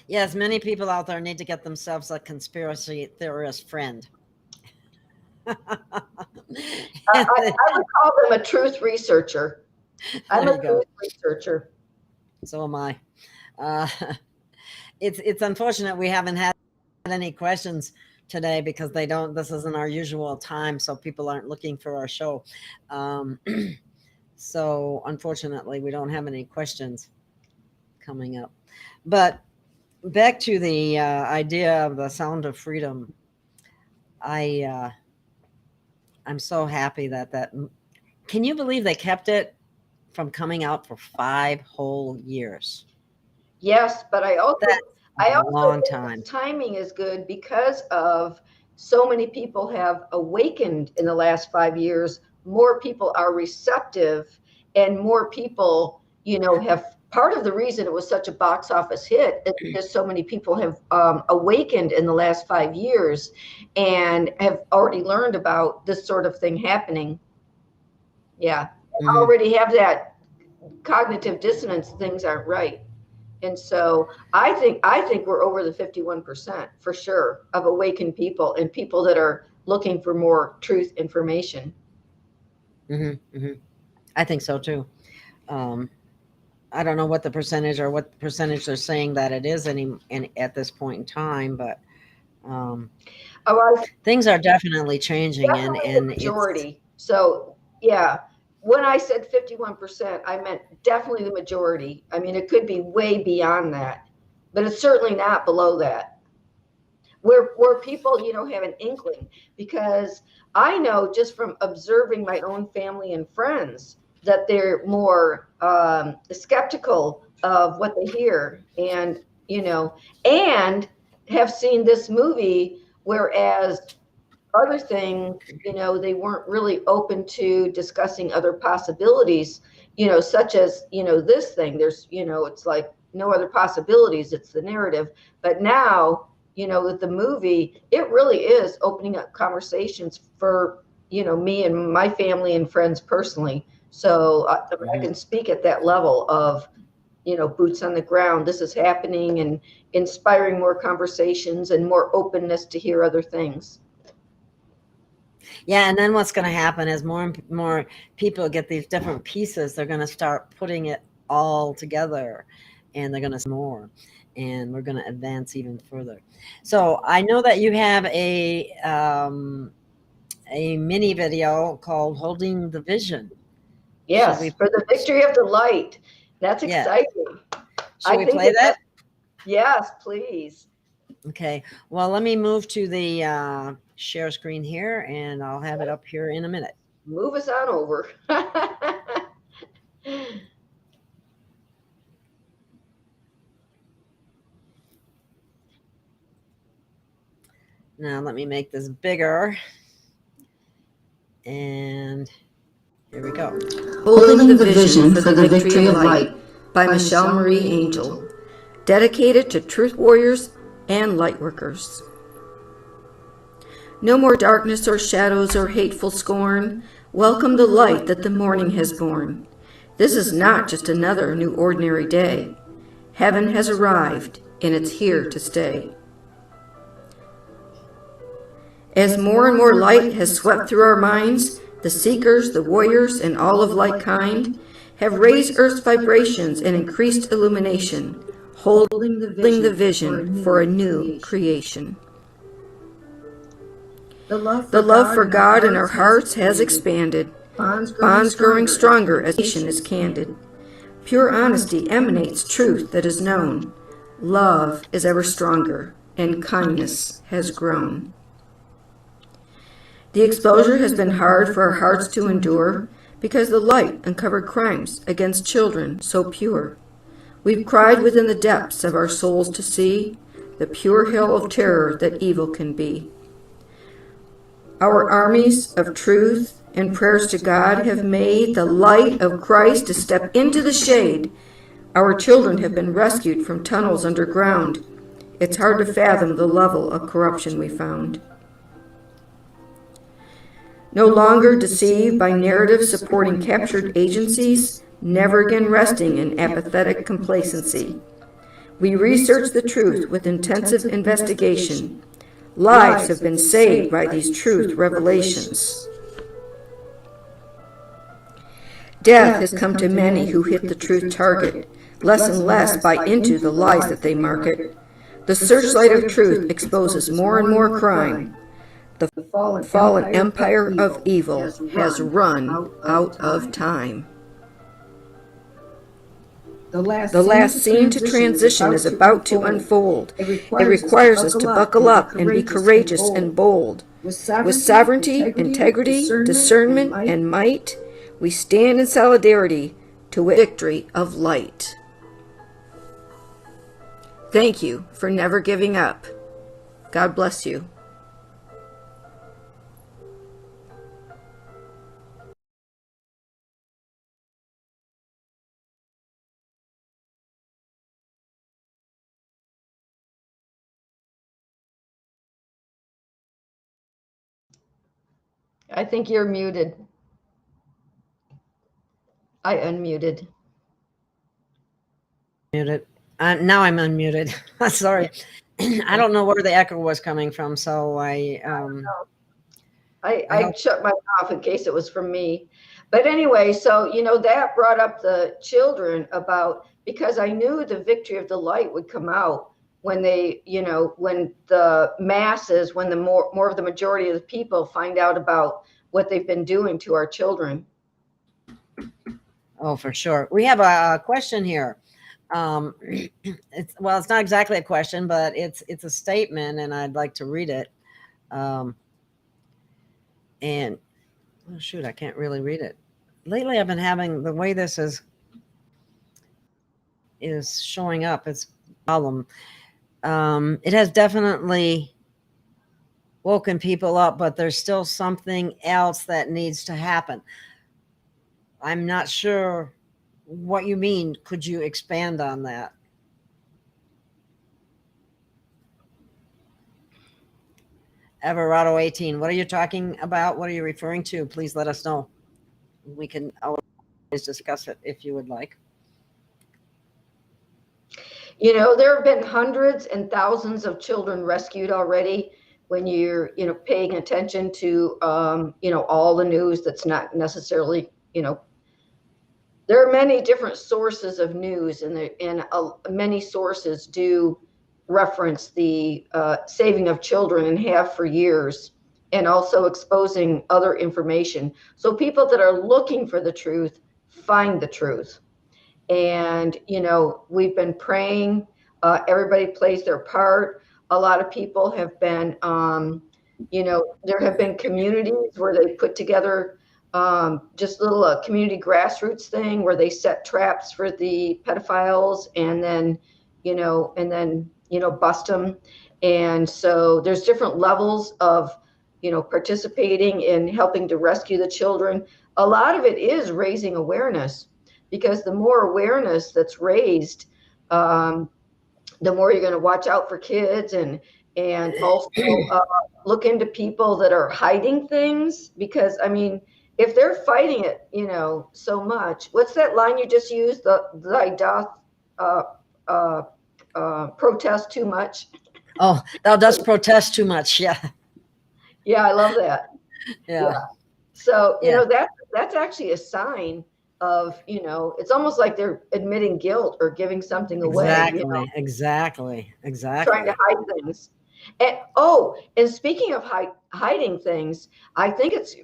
Speaker 2: Yes, many people out there need to get themselves a conspiracy theorist friend.
Speaker 3: I would call them a truth researcher. I'm a truth researcher.
Speaker 2: So am I. It's unfortunate we haven't had any questions today, because this isn't our usual time, so people aren't looking for our show. So unfortunately, we don't have any questions coming up. But back to the idea of the sound of freedom. I'm so happy that can you believe they kept it from coming out for 5 whole years?
Speaker 3: Yes, but I also
Speaker 2: long
Speaker 3: think
Speaker 2: time.
Speaker 3: Timing is good, because of so many people have awakened in the last 5 years. More people are receptive, and more people, have. Part of the reason it was such a box office hit is because so many people have awakened in the last 5 years and have already learned about this sort of thing happening. Yeah, already have that cognitive dissonance. Things aren't right. And so I think we're over the 51% for sure of awakened people, and people that are looking for more truth information.
Speaker 2: I think so too. I don't know what the percentage they're saying that it is at this point in time, but things are definitely changing, and
Speaker 3: majority. So yeah. When I said 51%, I meant definitely the majority. I mean, it could be way beyond that, but it's certainly not below that. Where people, have an inkling, because I know just from observing my own family and friends that they're more skeptical of what they hear, and and have seen this movie, whereas other things, they weren't really open to discussing other possibilities, such as, this thing. There's, it's like no other possibilities. It's the narrative. But now, with the movie, it really is opening up conversations for, me and my family and friends personally. So I can speak at that level of, boots on the ground. This is happening, and inspiring more conversations and more openness to hear other things.
Speaker 2: Yeah, and then what's going to happen is more and more people get these different pieces. They're going to start putting it all together, and they're going to see more, and we're going to advance even further. So I know that you have a mini video called "Holding the Vision." Should
Speaker 3: Yes,
Speaker 2: we?
Speaker 3: for the victory of the light. That's
Speaker 2: Yeah.
Speaker 3: exciting.
Speaker 2: Should
Speaker 3: I
Speaker 2: we
Speaker 3: think
Speaker 2: play that?
Speaker 3: yes, please.
Speaker 2: Okay. Well, let me move to the share screen here, and I'll have it up here in a minute.
Speaker 3: Move us on over.
Speaker 2: Now let me make this bigger. And here we go.
Speaker 4: Holding the Vision for the Victory of Light by Michelle Marie Angel. Dedicated to truth warriors and light workers. No more darkness or shadows or hateful scorn. Welcome the light that the morning has borne. This is not just another new ordinary day. Heaven has arrived, and it's here to stay. As more and more light has swept through our minds, the seekers, the warriors, and all of like kind have raised Earth's vibrations and increased illumination, holding the vision for a new creation. The love for God in our hearts has expanded, bonds growing stronger as nation is candid. Pure honesty emanates truth that is known. Love is ever stronger, and kindness has grown. The exposure has been hard for our hearts to endure because the light uncovered crimes against children so pure. We've cried within the depths of our souls to see the pure hell of terror that evil can be. Our armies of truth and prayers to God have made the light of Christ to step into the shade. Our children have been rescued from tunnels underground. It's hard to fathom the level of corruption we found. No longer deceived by narratives supporting captured agencies, never again resting in apathetic complacency. We research the truth with intensive investigation. Lives have been saved by these truth revelations. Death has come to many who hit the truth target. Less and less buy into the lies that they market. The searchlight of truth exposes more and more crime. The fallen empire of evil has run out of time. The last scene to transition is about to unfold. It requires us to buckle up and be courageous and bold. With sovereignty, integrity, discernment, and might, we stand in solidarity to victory of light. Thank you for never giving up. God bless you.
Speaker 3: I think you're muted. I unmuted.
Speaker 2: Muted. Now I'm unmuted. Sorry. I don't know where the echo was coming from, so I
Speaker 3: shut mine off in case it was from me. But anyway, so, that brought up the children about, because I knew the victory of the light would come out when they, when the masses, when the more of the majority of the people find out about what they've been doing to our children.
Speaker 2: Oh, for sure. We have a question here. It's not exactly a question, but it's a statement, and I'd like to read it. And oh shoot, I can't really read it. Lately, I've been having the way this is showing up. It's a problem. It has definitely woken people up, but there's still something else that needs to happen. I'm not sure what you mean. Could you expand on that? Everardo 18, what are you talking about? What are you referring to? Please let us know. We can always discuss it if you would like.
Speaker 3: There have been hundreds and thousands of children rescued already when you're, paying attention to, all the news that's not necessarily, there are many different sources of news, and many sources do reference the saving of children and have for years, and also exposing other information. So people that are looking for the truth find the truth. And, we've been praying. Everybody plays their part. A lot of people have been, there have been communities where they put together just little community grassroots thing where they set traps for the pedophiles, and then, bust them. And so there's different levels of, participating in helping to rescue the children. A lot of it is raising awareness, because the more awareness that's raised, the more you're going to watch out for kids, and also look into people that are hiding things. Because if they're fighting it, so much. What's that line you just used? Thy doth protest too much.
Speaker 2: Oh, thou dost protest too much. Yeah.
Speaker 3: Yeah, I love that.
Speaker 2: Yeah.
Speaker 3: So, that's actually a sign of, it's almost like they're admitting guilt or giving something away.
Speaker 2: Exactly.
Speaker 3: Trying to hide things. And speaking of hiding things, I think it's,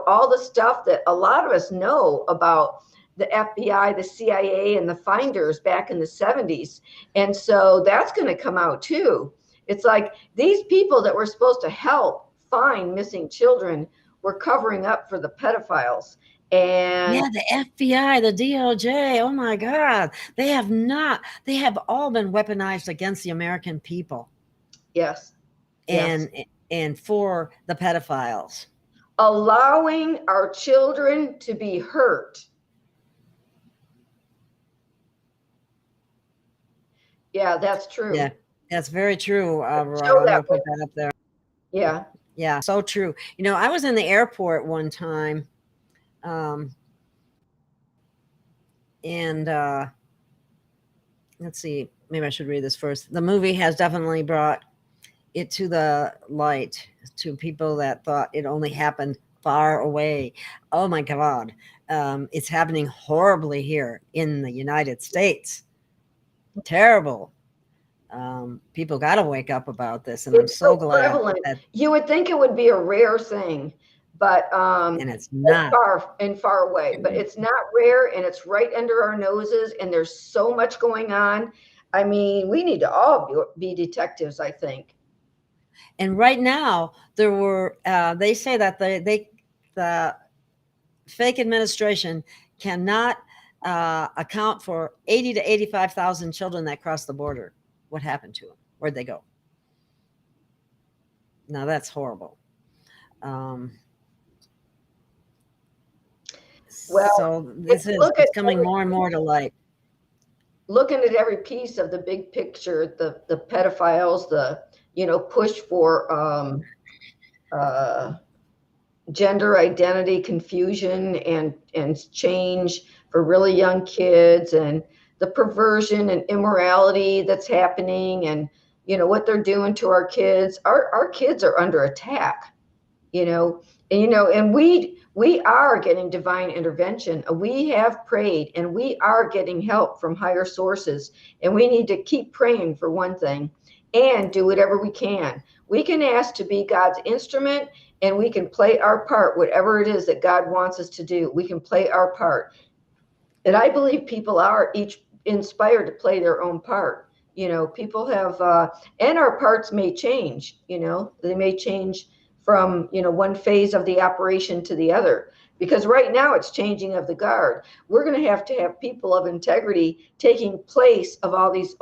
Speaker 3: all the stuff that a lot of us know about the FBI, the CIA, and the finders back in the 70s. And so that's going to come out too. It's like these people that were supposed to help find missing children were covering up for the pedophiles. And
Speaker 2: yeah, the FBI, the DOJ, oh my God, they have all been weaponized against the American people.
Speaker 3: Yes.
Speaker 2: And for the pedophiles.
Speaker 3: Allowing our children to be hurt. Yeah, that's true.
Speaker 2: Yeah, that's very true. I'm
Speaker 3: Show
Speaker 2: going to
Speaker 3: that
Speaker 2: put that up there.
Speaker 3: Yeah.
Speaker 2: Yeah, so true. I was in the airport one time, and let's see, maybe I should read this first. The movie has definitely brought it to the light to people that thought it only happened far away. Oh my God. It's happening horribly here in the United States. Terrible. People got to wake up about this, and
Speaker 3: It's
Speaker 2: I'm so
Speaker 3: so
Speaker 2: glad
Speaker 3: prevalent.
Speaker 2: that
Speaker 3: You would think it would be a rare thing, but
Speaker 2: and it's not.
Speaker 3: far away. But it's not rare, and it's right under our noses, and there's so much going on. We need to all be detectives, I think.
Speaker 2: And right now, there were they say that the fake administration cannot account for 80 to 85,000 children that crossed the border. What happened to them? Where'd they go? Now that's horrible. So this is coming more and more to light.
Speaker 3: Looking at every piece of the big picture, the pedophiles, the push for gender identity confusion and change for really young kids, and the perversion and immorality that's happening, and what they're doing to our kids. Our kids are under attack, and we are getting divine intervention. We have prayed, and we are getting help from higher sources, and we need to keep praying, for one thing, and do whatever we can. We can ask to be God's instrument, and we can play our part, whatever it is that God wants us to do. We can play our part. And I believe people are each inspired to play their own part. People have, and our parts may change, they may change from, one phase of the operation to the other, because right now it's changing of the guard. We're going to have people of integrity taking place of all these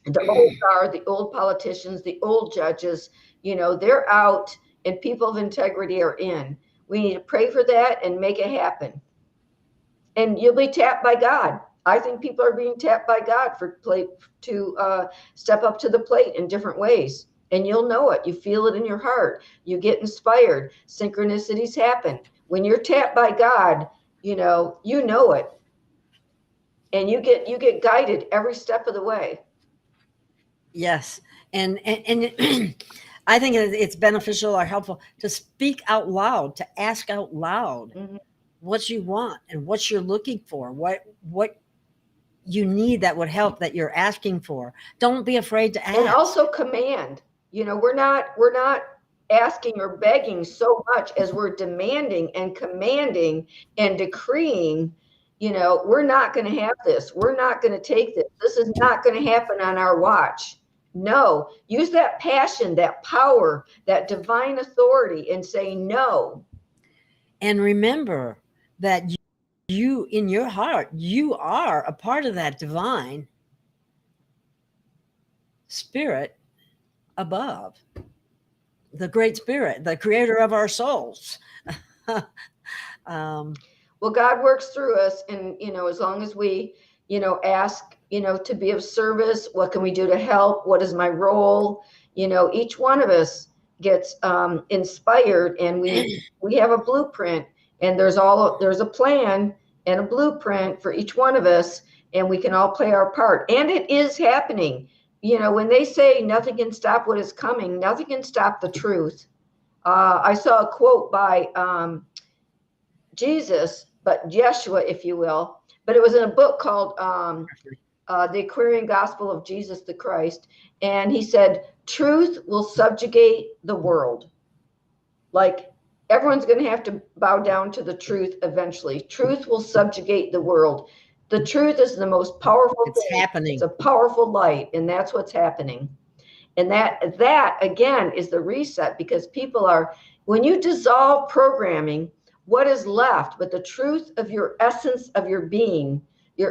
Speaker 3: the old guard, the old politicians, the old judges. They're out, and people of integrity are in. We need to pray for that and make it happen. And you'll be tapped by God. I think people are being tapped by God to step up to the plate in different ways. And you'll know it. You feel it in your heart. You get inspired. Synchronicities happen. When you're tapped by God, you know it. And you get guided every step of the way.
Speaker 2: Yes. And I think it's beneficial or helpful to speak out loud, to ask out loud
Speaker 3: Mhm.
Speaker 2: what you want and what you're looking for, what you need that would help that you're asking for. Don't be afraid to ask.
Speaker 3: And also command. We're not asking or begging so much as we're demanding and commanding and decreeing. We're not going to have this. We're not going to take this. This is not going to happen on our watch. No, use that passion, that power, that divine authority and say no.
Speaker 2: And remember that you in your heart, you are a part of that divine spirit above, the great spirit, the creator of our souls.
Speaker 3: Well, God works through us, and as long as we ask to be of service, what can we do to help, what is my role, each one of us gets inspired, and we have a blueprint, and there's a plan and a blueprint for each one of us, and we can all play our part, and it is happening. When they say nothing can stop what is coming, nothing can stop the truth. I saw a quote by Jesus, but Yeshua, if you will, but it was in a book called The Aquarian Gospel of Jesus the Christ. And he said, truth will subjugate the world. Like, everyone's going to have to bow down to the truth eventually. Truth will subjugate the world. The truth is the most powerful thing.
Speaker 2: Happening.
Speaker 3: It's a powerful light, and that's what's happening. And that again is the reset, because people are, when you dissolve programming, what is left but the truth of your essence of your being?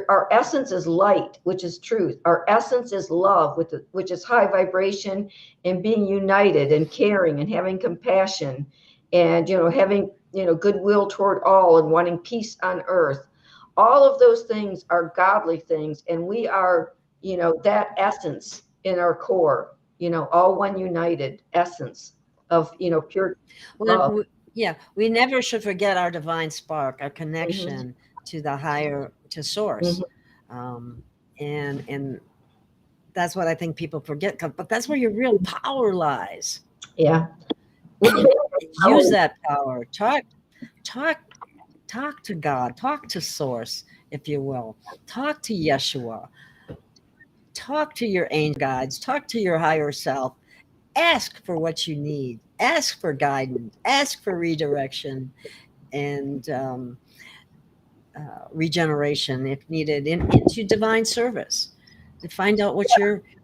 Speaker 3: Our essence is light, which is truth. Our essence is love, which is high vibration, and being united and caring and having compassion, and having goodwill toward all and wanting peace on earth. All of those things are godly things, and we are that essence in our core. All one united essence of pure love.
Speaker 2: Yeah, we never should forget our divine spark, our connection to the higher, to source. And that's what I think people forget, but that's where your real power lies.
Speaker 3: Yeah.
Speaker 2: Use that power. Talk to God, talk to source, if you will. Talk to Yeshua. Talk to your angel guides, talk to your higher self. Ask for what you need. Ask for guidance. Ask for redirection and regeneration, if needed, into divine service to find out what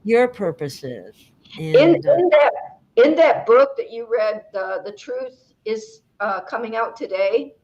Speaker 2: your purpose is. And
Speaker 3: in that book that you read, the truth is coming out today.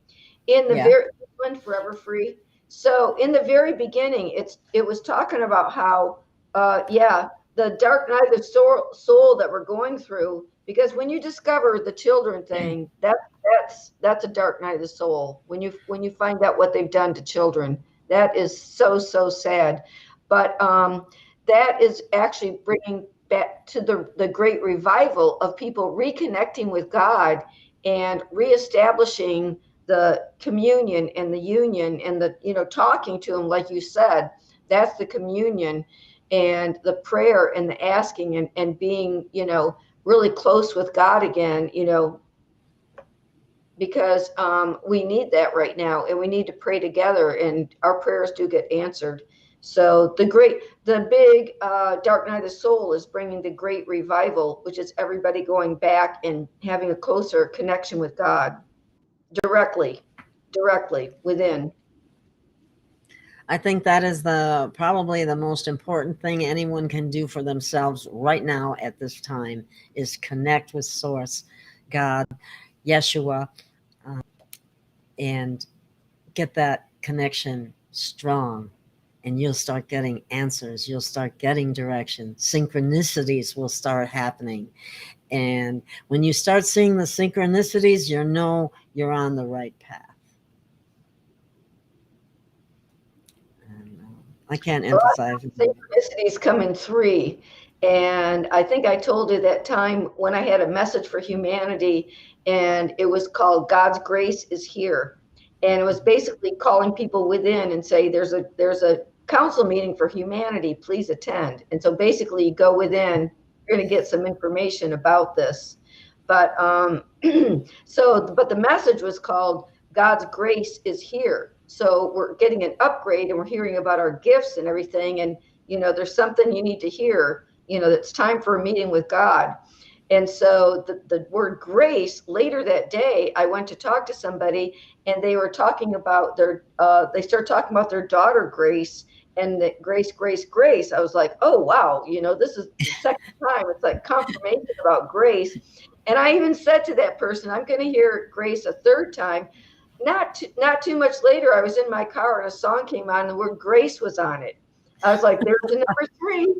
Speaker 3: In the very one, Forever Free. So in the very beginning, it was talking about how the dark night of the soul that we're going through, because when you discover the children thing, that's a dark night of the soul. When you find out what they've done to children, that is so sad. But that is actually bringing back to the great revival of people reconnecting with God and reestablishing the communion and the union and the talking to him, like you said. That's the communion and the prayer and the asking and being really close with God again, because we need that right now, and we need to pray together, and our prayers do get answered. So the big dark night of the soul is bringing the great revival, which is everybody going back and having a closer connection with God directly within.
Speaker 2: I think that is probably the most important thing anyone can do for themselves right now at this time, is connect with Source, God, Yeshua, and get that connection strong. And you'll start getting answers. You'll start getting direction. Synchronicities will start happening. And when you start seeing the synchronicities, you're on the right path. I can't emphasize.
Speaker 3: Synchronicities come in 3. And I think I told you that time when I had a message for humanity, and it was called God's Grace is Here. And it was basically calling people within and say, there's a council meeting for humanity, please attend. And so basically you go within you're going to get some information about this. But but the message was called God's Grace is Here. So we're getting an upgrade, and we're hearing about our gifts and everything. And, there's something you need to hear, it's time for a meeting with God. And so the word grace, later that day, I went to talk to somebody, and they were talking about they started talking about their daughter, Grace, and the grace. I was like, oh, wow, this is the second time. It's like confirmation about grace. And I even said to that person, I'm going to hear grace a third time. Not too much later, I was in my car and a song came on and the word grace was on it. I was like, there's the number 3.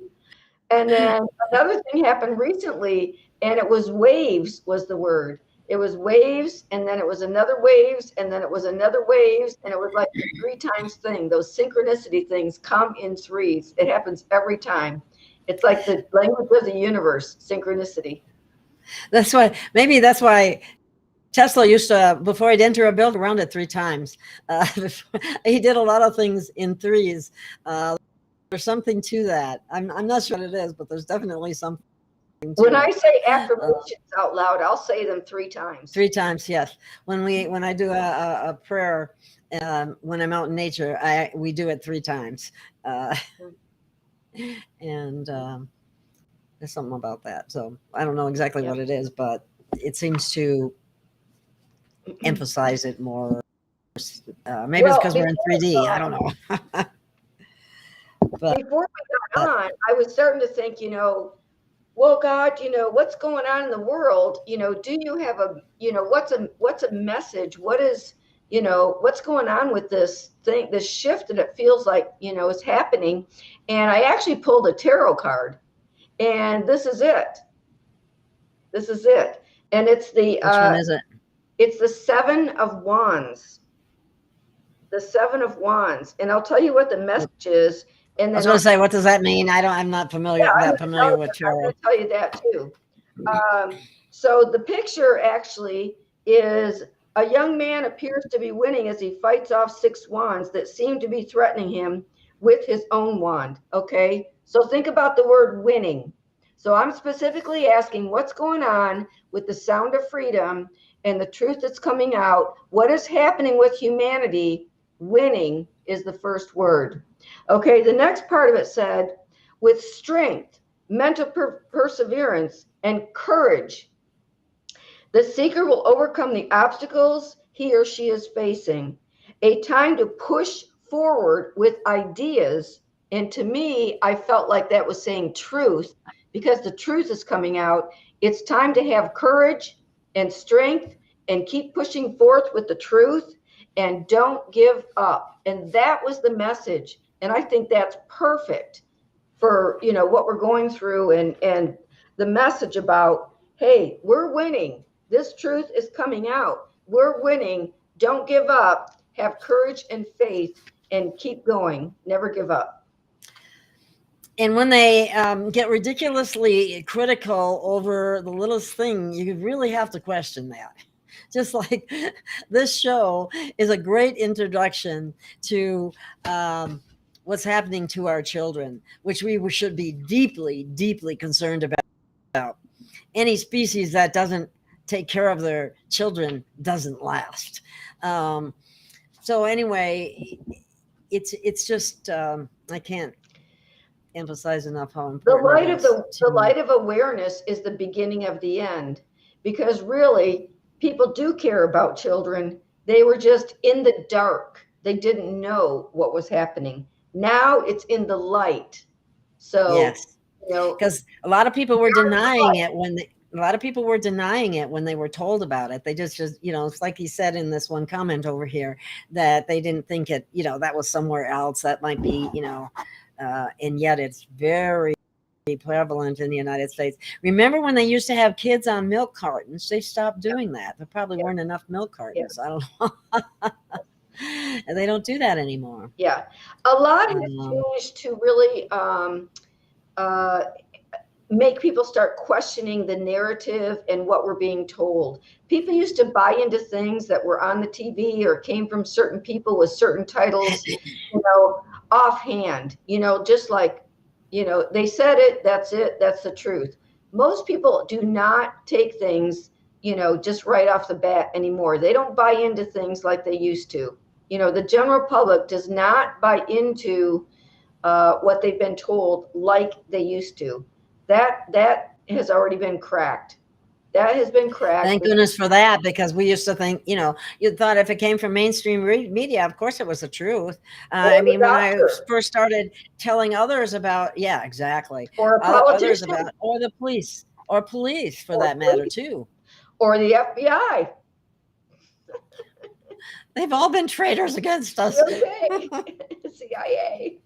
Speaker 3: And then another thing happened recently, and it was waves was the word. It was waves, and then it was another waves, and then it was another waves, and it was like a 3 times thing. Those synchronicity things come in 3s. It happens every time. It's like the language of the universe, synchronicity.
Speaker 2: Maybe that's why Tesla used to, before he'd enter a building, around it 3 times. He did a lot of things in 3s. There's something to that. I'm not sure what it is, but there's definitely something.
Speaker 3: When I say affirmations out loud, I'll say them 3 times.
Speaker 2: 3 times, yes. When I do a prayer, when I'm out in nature, we do it 3 times. And there's something about that. So I don't know exactly what it is, but it seems to emphasize it more. Maybe it's because we're in 3D. I don't know.
Speaker 3: But before we got on, I was starting to think, well, God, what's going on in the world? Do you have what's a message? What is, what's going on with this thing, this shift that it feels like, is happening? And I actually pulled a tarot card, and this is it. And it's the,
Speaker 2: which one is it?
Speaker 3: It's the 7 of Wands. The 7 of Wands. And I'll tell you what the message is. And then
Speaker 2: I was going to say, what does that mean? I'm not familiar with tarot.
Speaker 3: I'm going to tell you that too. So the picture actually is a young man appears to be winning as he fights off 6 wands that seem to be threatening him with his own wand. Okay. So think about the word winning. So I'm specifically asking what's going on with the sound of freedom and the truth that's coming out. What is happening with humanity? Winning is the first word. Okay, the next part of it said, with strength, mental perseverance, and courage, the seeker will overcome the obstacles he or she is facing. A time to push forward with ideas. And to me, I felt like that was saying truth, because the truth is coming out. It's time to have courage and strength and keep pushing forth with the truth, and don't give up. And that was the message. And I think that's perfect for, what we're going through, and the message about, hey, we're winning. This truth is coming out. We're winning. Don't give up. Have courage and faith and keep going. Never give up.
Speaker 2: And when they get ridiculously critical over the littlest thing, you really have to question that. Just like this show is a great introduction to what's happening to our children, which we should be deeply, deeply concerned about. Any species that doesn't take care of their children doesn't last. So anyway, it's just I can't emphasize enough how important
Speaker 3: the light of awareness is the beginning of the end, because really people do care about children. They were just in the dark. They didn't know what was happening. Now it's in the light. So
Speaker 2: yes, because a lot of people were denying it when they were told about it. They just it's like he said in this one comment over here, that they didn't think it, that was somewhere else, that might be, and yet it's very prevalent in the United States. Remember when they used to have kids on milk cartons? They stopped doing that. There probably weren't enough milk cartons. I don't know. And they don't do that anymore.
Speaker 3: Yeah. A lot has changed to really make people start questioning the narrative and what we're being told. People used to buy into things that were on the TV or came from certain people with certain titles, offhand, just like, they said it, that's the truth. most people do not take things, just right off the bat anymore. They don't buy into things like they used to. The general public does not buy into what they've been told like they used to. That has already been cracked. That has been cracked.
Speaker 2: Thank goodness for that, because we used to think, you thought if it came from mainstream media, of course it was the truth. I mean, when I first started telling others about, yeah, exactly.
Speaker 3: Or a
Speaker 2: Others
Speaker 3: politician.
Speaker 2: about, or the police, or police for that matter too.
Speaker 3: Or the FBI.
Speaker 2: They've all been traitors against us.
Speaker 3: Okay. CIA.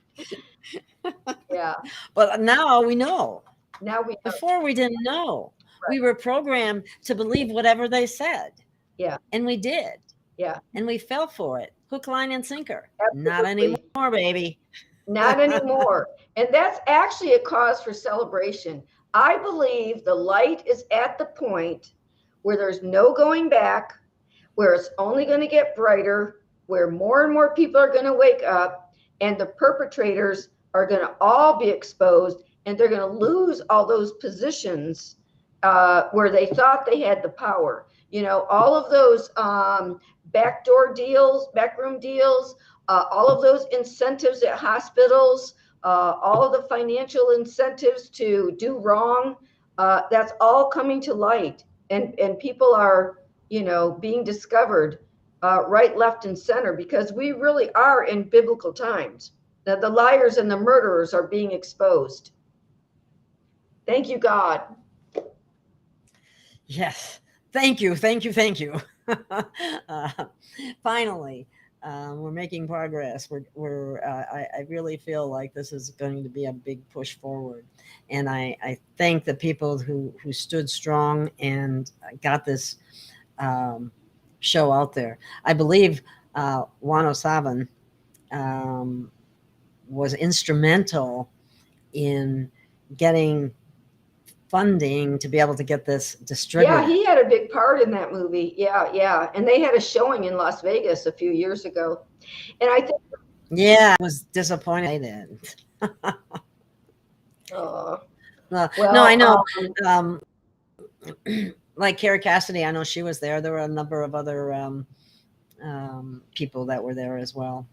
Speaker 3: Yeah.
Speaker 2: But now we know.
Speaker 3: Now we know.
Speaker 2: Before we didn't know.
Speaker 3: Right.
Speaker 2: We were programmed to believe whatever they said.
Speaker 3: Yeah.
Speaker 2: And we did.
Speaker 3: Yeah.
Speaker 2: And we fell for it. Hook, line, and sinker.
Speaker 3: Absolutely.
Speaker 2: Not anymore, baby.
Speaker 3: Not anymore. And that's actually a cause for celebration. I believe the light is at the point where there's no going back, where it's only going to get brighter, where more and more people are going to wake up, and the perpetrators are going to all be exposed, and they're going to lose all those positions where they thought they had the power. All of those backdoor deals, backroom deals, all of those incentives at hospitals, all of the financial incentives to do wrong, that's all coming to light. And people are, being discovered right, left, and center, because we really are in biblical times. That the liars and the murderers are being exposed. Thank you, God.
Speaker 2: Yes. Thank you. Thank you. Thank you. Finally, we're making progress. I really feel like this is going to be a big push forward. And I thank the people who stood strong and got this show out there. I believe 107 was instrumental in getting funding to be able to get this distributed.
Speaker 3: Yeah, he had a big part in that movie. Yeah. And they had a showing in Las Vegas a few years ago. And I think...
Speaker 2: Yeah, I was disappointed.
Speaker 3: Well,
Speaker 2: no, I know. Like Carrie Cassidy, I know she was there. There were a number of other people that were there as well.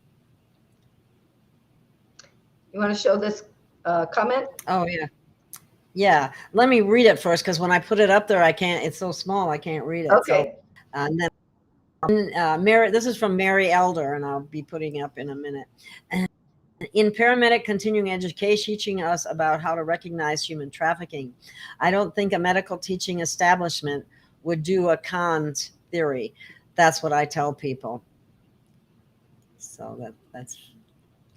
Speaker 3: You want to show this comment?
Speaker 2: Oh, yeah. Yeah. Let me read it first, because when I put it up there, I can't. It's so small, I can't read it.
Speaker 3: Okay.
Speaker 2: So, and then Mary, this is from Mary Elder, and I'll be putting up in a minute. In paramedic continuing education, teaching us about how to recognize human trafficking. I don't think a medical teaching establishment would do a cons theory. That's what I tell people. So that's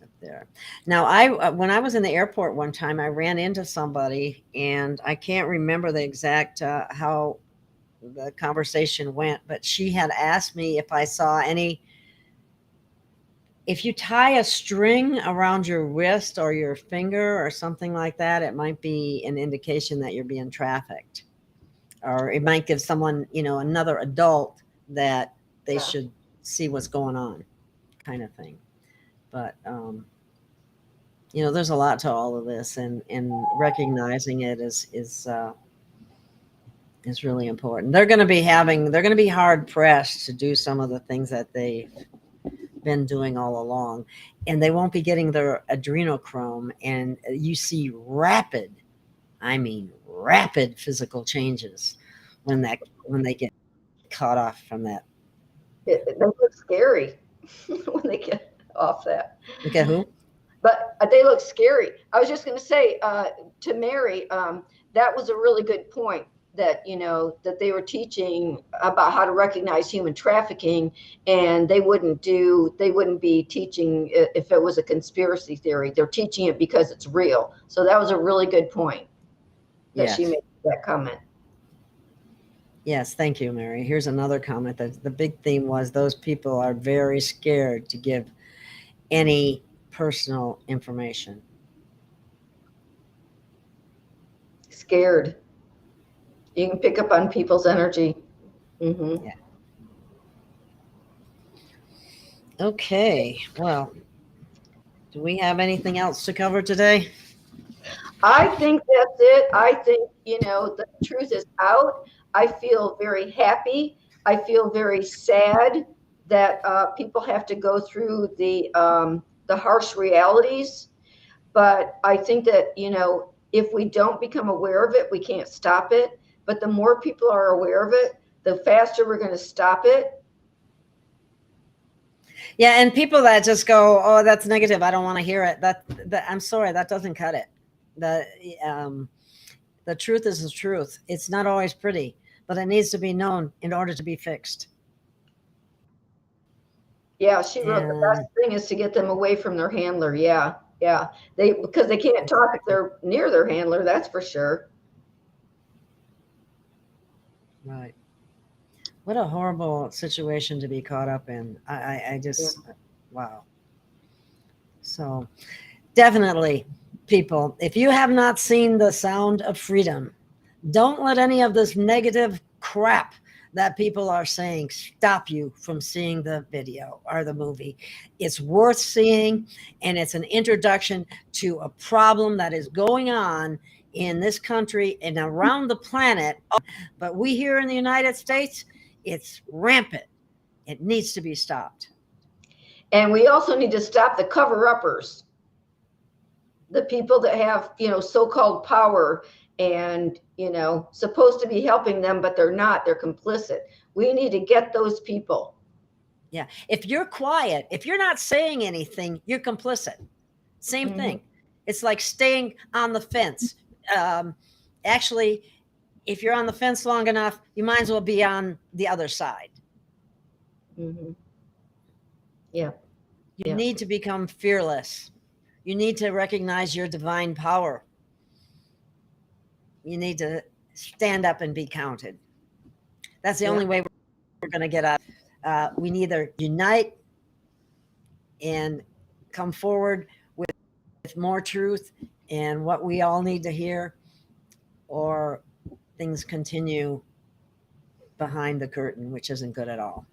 Speaker 2: up there. Now, when I was in the airport one time, I ran into somebody, and I can't remember the exact how the conversation went, but she had asked me if I saw any. If you tie a string around your wrist or your finger or something like that, it might be an indication that you're being trafficked. Or it might give someone, another adult that they should see what's going on, kind of thing. But, there's a lot to all of this, and recognizing it is really important. They're going to be hard pressed to do some of the things that they've been doing all along, and they won't be getting their adrenochrome, and you see rapid physical changes when they get caught off from that.
Speaker 3: They look scary when they get off that.
Speaker 2: Okay, who?
Speaker 3: But they look scary. I was just going to say to Mary, that was a really good point, that that they were teaching about how to recognize human trafficking, and they wouldn't be teaching if it was a conspiracy theory. They're teaching it because it's real. So that was a really good point that she made that comment.
Speaker 2: Yes, thank you, Mary. Here's another comment. That the big theme was those people are very scared to give any personal information.
Speaker 3: Scared. You can pick up on people's energy. Mm-hmm.
Speaker 2: Yeah. Okay. Well, do we have anything else to cover today?
Speaker 3: I think that's it. I think, the truth is out. I feel very happy. I feel very sad that people have to go through the harsh realities. But I think that, if we don't become aware of it, we can't stop it. But the more people are aware of it, the faster we're going to stop it.
Speaker 2: Yeah, and people that just go, "Oh, that's negative. I don't want to hear it." That I'm sorry, that doesn't cut it. The the truth is the truth. It's not always pretty, but it needs to be known in order to be fixed.
Speaker 3: Yeah, she wrote the best
Speaker 2: And
Speaker 3: thing is to get them away from their handler. Yeah, yeah. Because they can't talk if they're near their handler, that's for sure.
Speaker 2: right. What a horrible situation to be caught up in. I just, wow. So definitely, people, if you have not seen The Sound of Freedom, don't let any of this negative crap that people are saying stop you from seeing the video or the movie. It's worth seeing, and it's an introduction to a problem that is going on in this country and around the planet. But we here in the United States, it's rampant. It needs to be stopped.
Speaker 3: And we also need to stop the cover-uppers, the people that have, so-called power and, supposed to be helping them, but they're not. They're complicit. We need to get those people.
Speaker 2: Yeah. If you're quiet, if you're not saying anything, you're complicit. Same thing. It's like staying on the fence. Actually, if you're on the fence long enough, you might as well be on the other side.
Speaker 3: Yeah.
Speaker 2: You need to become fearless. You need to recognize your divine power. You need to stand up and be counted. That's the only way we're going to get out. We need either unite and come forward with more truth and what we all need to hear, or things continue behind the curtain, which isn't good at all.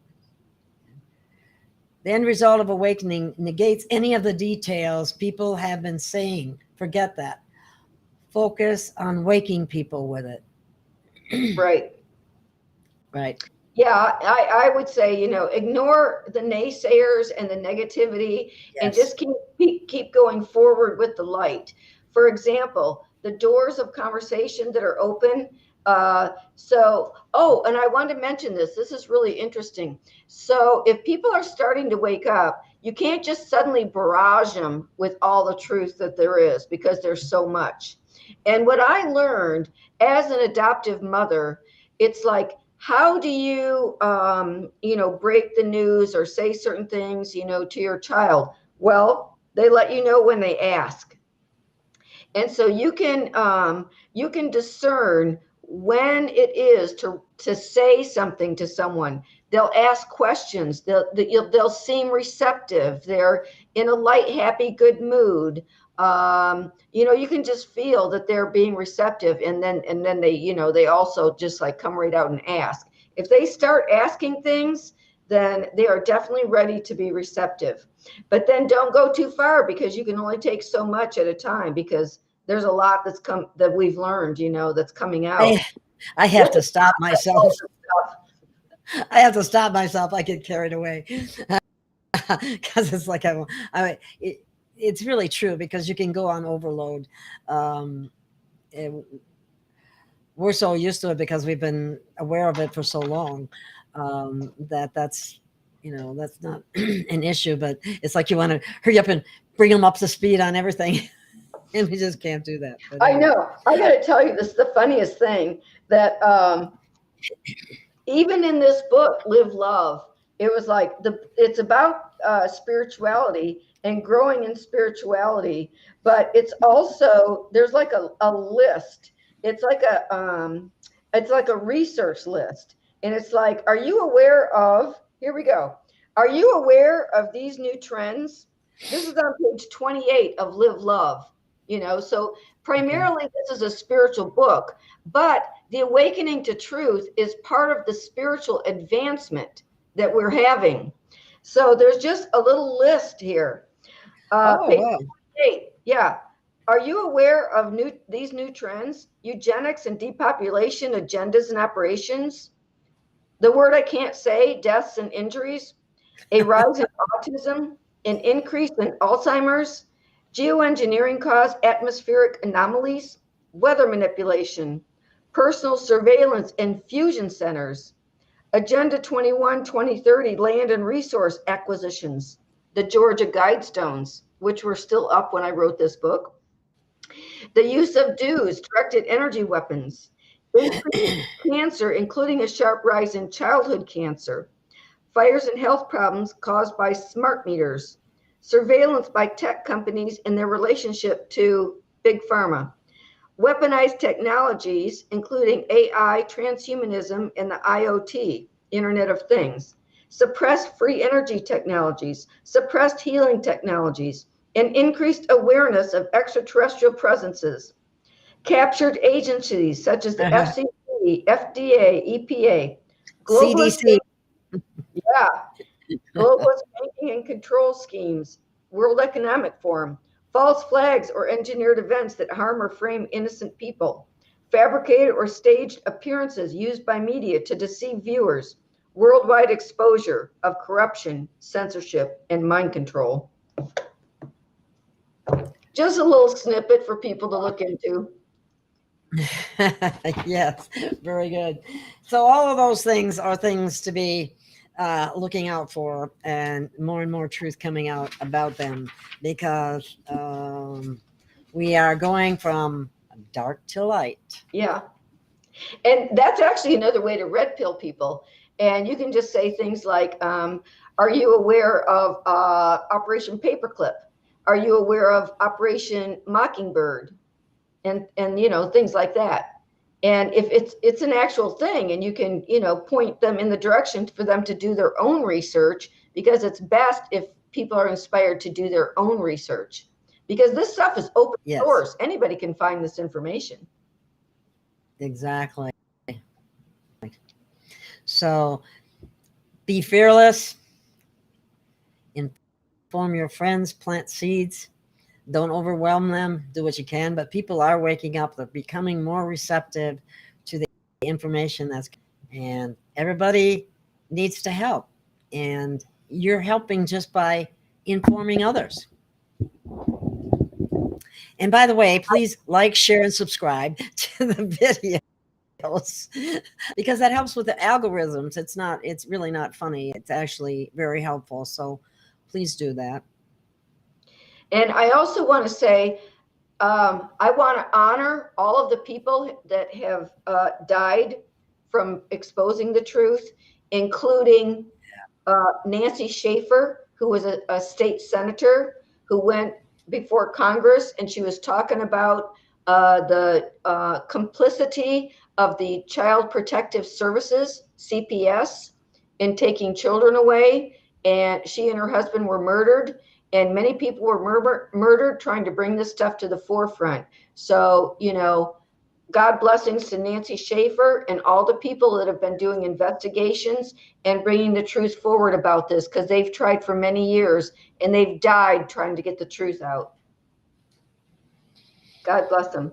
Speaker 2: The end result of awakening negates any of the details people have been saying. Forget that. Focus on waking people with it.
Speaker 3: Right.
Speaker 2: Right.
Speaker 3: Yeah, I would say, ignore the naysayers and the negativity, and just keep going forward with the light. For example, the doors of conversation that are open. And I wanted to mention this. This is really interesting. So if people are starting to wake up, you can't just suddenly barrage them with all the truth that there is, because there's so much. And what I learned as an adoptive mother, it's like, how do you, break the news or say certain things, to your child? Well, they let you know when they ask. And so you can discern when it is to say something to someone. They'll ask questions. They'll seem receptive. They're in a light, happy, good mood. You can just feel that they're being receptive, and then they also just like come right out and ask. If they start asking things, then they are definitely ready to be receptive. But then don't go too far, because you can only take so much at a time, because there's a lot that we've learned, that's coming out.
Speaker 2: I have to stop myself. I have to stop myself. I get carried away because it's like it's really true, because you can go on overload. We're so used to it because we've been aware of it for so long, that's not an issue. But it's like you want to hurry up and bring them up to speed on everything. And we just can't do that. But
Speaker 3: I know. I got to tell you, this is the funniest thing, that even in this book, Live Love, it was like it's about spirituality and growing in spirituality, but it's also, there's like a list. It's like a research list, and it's like, are you aware of? Here we go. Are you aware of these new trends? This is on page 28 of Live Love. So primarily this is a spiritual book, but the awakening to truth is part of the spiritual advancement that we're having. So there's just a little list here. Page 28. Yeah. Are you aware of these new trends? Eugenics and depopulation agendas and operations. The word I can't say, deaths and injuries. A rise in autism, an increase in Alzheimer's, geoengineering caused atmospheric anomalies, weather manipulation, personal surveillance and fusion centers, Agenda 21 2030 land and resource acquisitions, the Georgia Guidestones, which were still up when I wrote this book, the use of DEWs, directed energy weapons, increased cancer, including a sharp rise in childhood cancer, fires and health problems caused by smart meters, surveillance by tech companies and their relationship to big pharma, weaponized technologies, including AI, transhumanism, and the IoT, Internet of Things, suppressed free energy technologies, suppressed healing technologies, and increased awareness of extraterrestrial presences, captured agencies such as the FCC, FDA, EPA,
Speaker 2: CDC.
Speaker 3: yeah, globalist banking and control schemes, World Economic Forum, false flags or engineered events that harm or frame innocent people, fabricated or staged appearances used by media to deceive viewers, worldwide exposure of corruption, censorship, and mind control. Just a little snippet for people to look into.
Speaker 2: Yes, very good. So all of those things are things to be looking out for, and more truth coming out about them, because we are going from dark to light.
Speaker 3: Yeah. And that's actually another way to red pill people. And you can just say things like, are you aware of Operation Paperclip? Are you aware of Operation Mockingbird? And you know, things like that. And if it's an actual thing, and you can, you know, point them in the direction for them to do their own research, because it's best if people are inspired to do their own research, because this stuff is open source. Anybody can find this information.
Speaker 2: Exactly. So be fearless, inform your friends, plant seeds. Don't overwhelm them. Do what you can. But people are waking up. They're becoming more receptive to the information and everybody needs to help. And you're helping just by informing others. And by the way, please like, share, and subscribe to the videos, because that helps with the algorithms. It's really not funny. It's actually very helpful. So please do that.
Speaker 3: And I also want to say, I want to honor all of the people that have died from exposing the truth, including Nancy Schaefer, who was a state senator who went before Congress, and she was talking about the complicity of the Child Protective Services, CPS, in taking children away. And she and her husband were murdered. And many people were murdered trying to bring this stuff to the forefront. So, you know, God blessings to Nancy Schaefer and all the people that have been doing investigations and bringing the truth forward about this, because they've tried for many years and they've died trying to get the truth out. God bless them.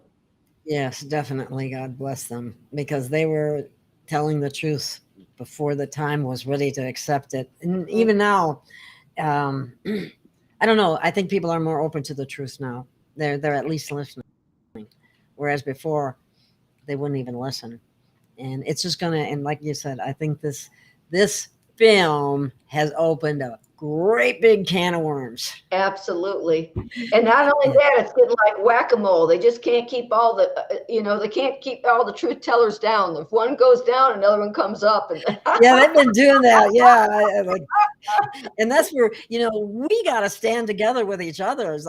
Speaker 2: Yes, definitely. God bless them, because they were telling the truth before the time was ready to accept it. And even now, I don't know. I think people are more open to the truth now. They're at least listening, whereas before they wouldn't even listen. And it's just gonna. And like you said, I think this film has opened a great big can of worms.
Speaker 3: Absolutely. And not only that, it's getting like whack-a-mole. They just can't keep all the, they can't keep all the truth tellers down. If one goes down, another one comes up. And
Speaker 2: yeah, they've been doing that. Yeah. And that's where, we got to stand together with each other as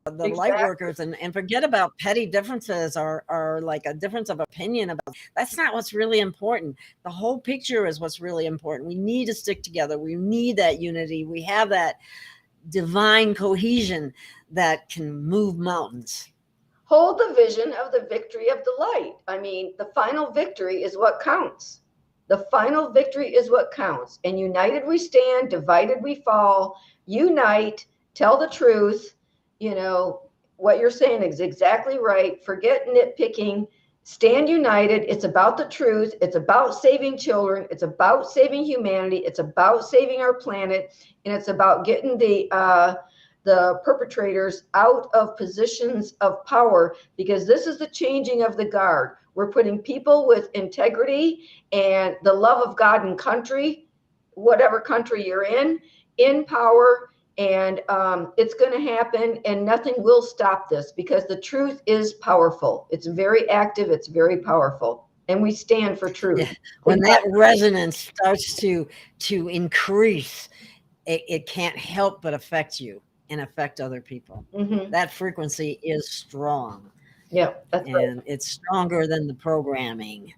Speaker 2: the light workers, and forget about petty differences or like a difference of opinion about. That's not what's really important. The whole picture is what's really important. We need to stick together. We need that unity. We have that divine cohesion that can move mountains.
Speaker 3: Hold the vision of the victory of the light. I mean, the final victory is what counts. The final victory is what counts. And united we stand, divided we fall. Unite, tell the truth. what you're saying is exactly right. Forget nitpicking. Stand united. It's about the truth. It's about saving children. It's about saving humanity. It's about saving our planet. And it's about getting the perpetrators out of positions of power, because this is the changing of the guard. We're putting people with integrity and the love of God and country, whatever country you're in power. And it's going to happen, and nothing will stop this, because the truth is powerful. It's very active. It's very powerful. And we stand for truth.
Speaker 2: Yeah. When that resonance starts to increase, it can't help but affect you and affect other people.
Speaker 3: Mm-hmm.
Speaker 2: That frequency is strong.
Speaker 3: Yeah, that's right.
Speaker 2: And it's stronger than the programming.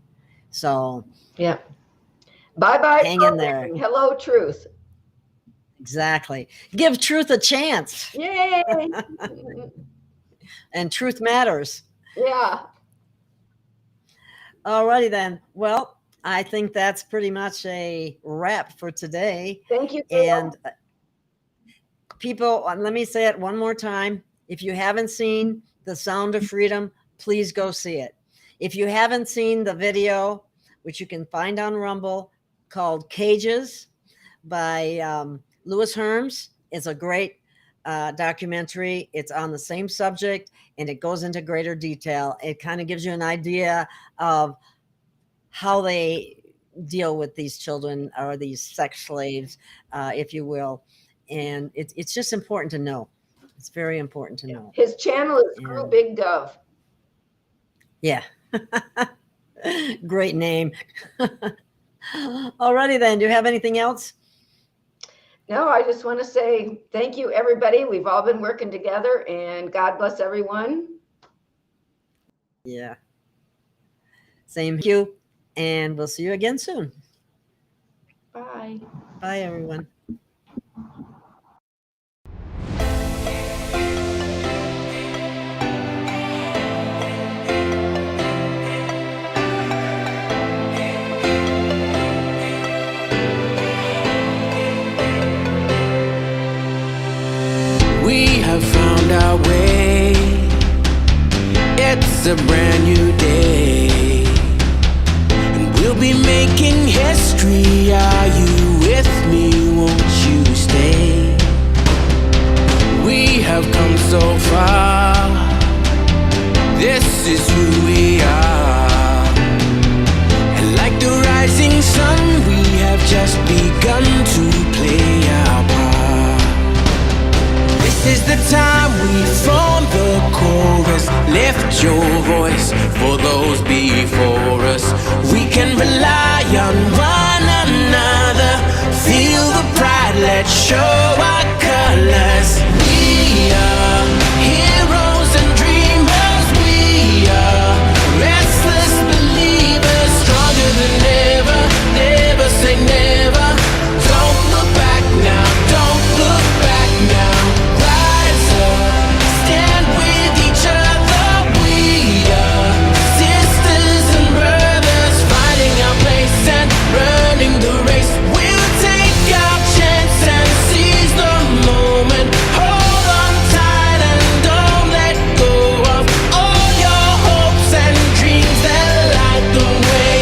Speaker 2: So
Speaker 3: yeah. Bye-bye.
Speaker 2: Hang in there.
Speaker 3: Hello, truth.
Speaker 2: Exactly. Give truth a chance.
Speaker 3: Yay.
Speaker 2: And truth matters.
Speaker 3: Yeah.
Speaker 2: Alrighty then. Well, I think that's pretty much a wrap for today.
Speaker 3: Thank you.
Speaker 2: And people, let me say it one more time. If you haven't seen The Sound of Freedom, please go see it. If you haven't seen the video, which you can find on Rumble, called Cages by Louis Herms, it's a great documentary. It's on the same subject, and it goes into greater detail. It kind of gives you an idea of how they deal with these children, or these sex slaves, if you will. And it's just important to know. It's very important to know.
Speaker 3: His channel is Screw Big Dove.
Speaker 2: Yeah. Great name. Alrighty then. Do you have anything else?
Speaker 3: No, I just want to say thank you, everybody. We've all been working together, and God bless everyone.
Speaker 2: Yeah. Same to you. And we'll see you again soon.
Speaker 3: Bye.
Speaker 2: Bye, everyone.
Speaker 1: We have found our way. It's a brand new day, and we'll be making history. Are you with me? Won't you stay? We have come so far. This is who we are. And like the rising sun, we have just begun to play our part. This is the time we form the chorus. Lift your voice for those before us. We can rely on one another. Feel the pride, let's show our colors. We are heroes and dreamers. We are restless believers, stronger than ever. Never say never. Don't look back now. Don't look back now. Stand with each other. We are sisters and brothers, fighting our place and running the race. We'll take our chance and seize the moment. Hold on tight and don't let go of all your hopes and dreams that light the way.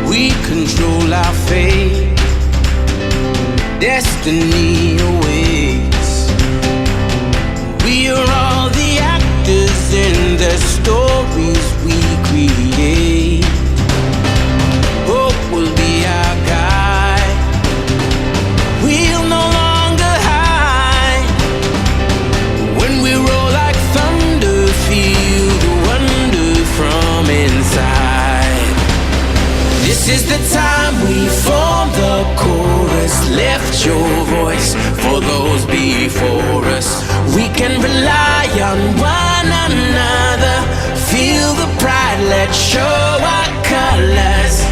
Speaker 1: We control our fate. Destiny awaits. We are all the actors in the stories we create. Hope will be our guide. We'll no longer hide. When we roll like thunder, feel the wonder from inside. This is the time we form the chorus. Lift your voice for those before us. We can rely on one another. Feel the pride, let's show our colors.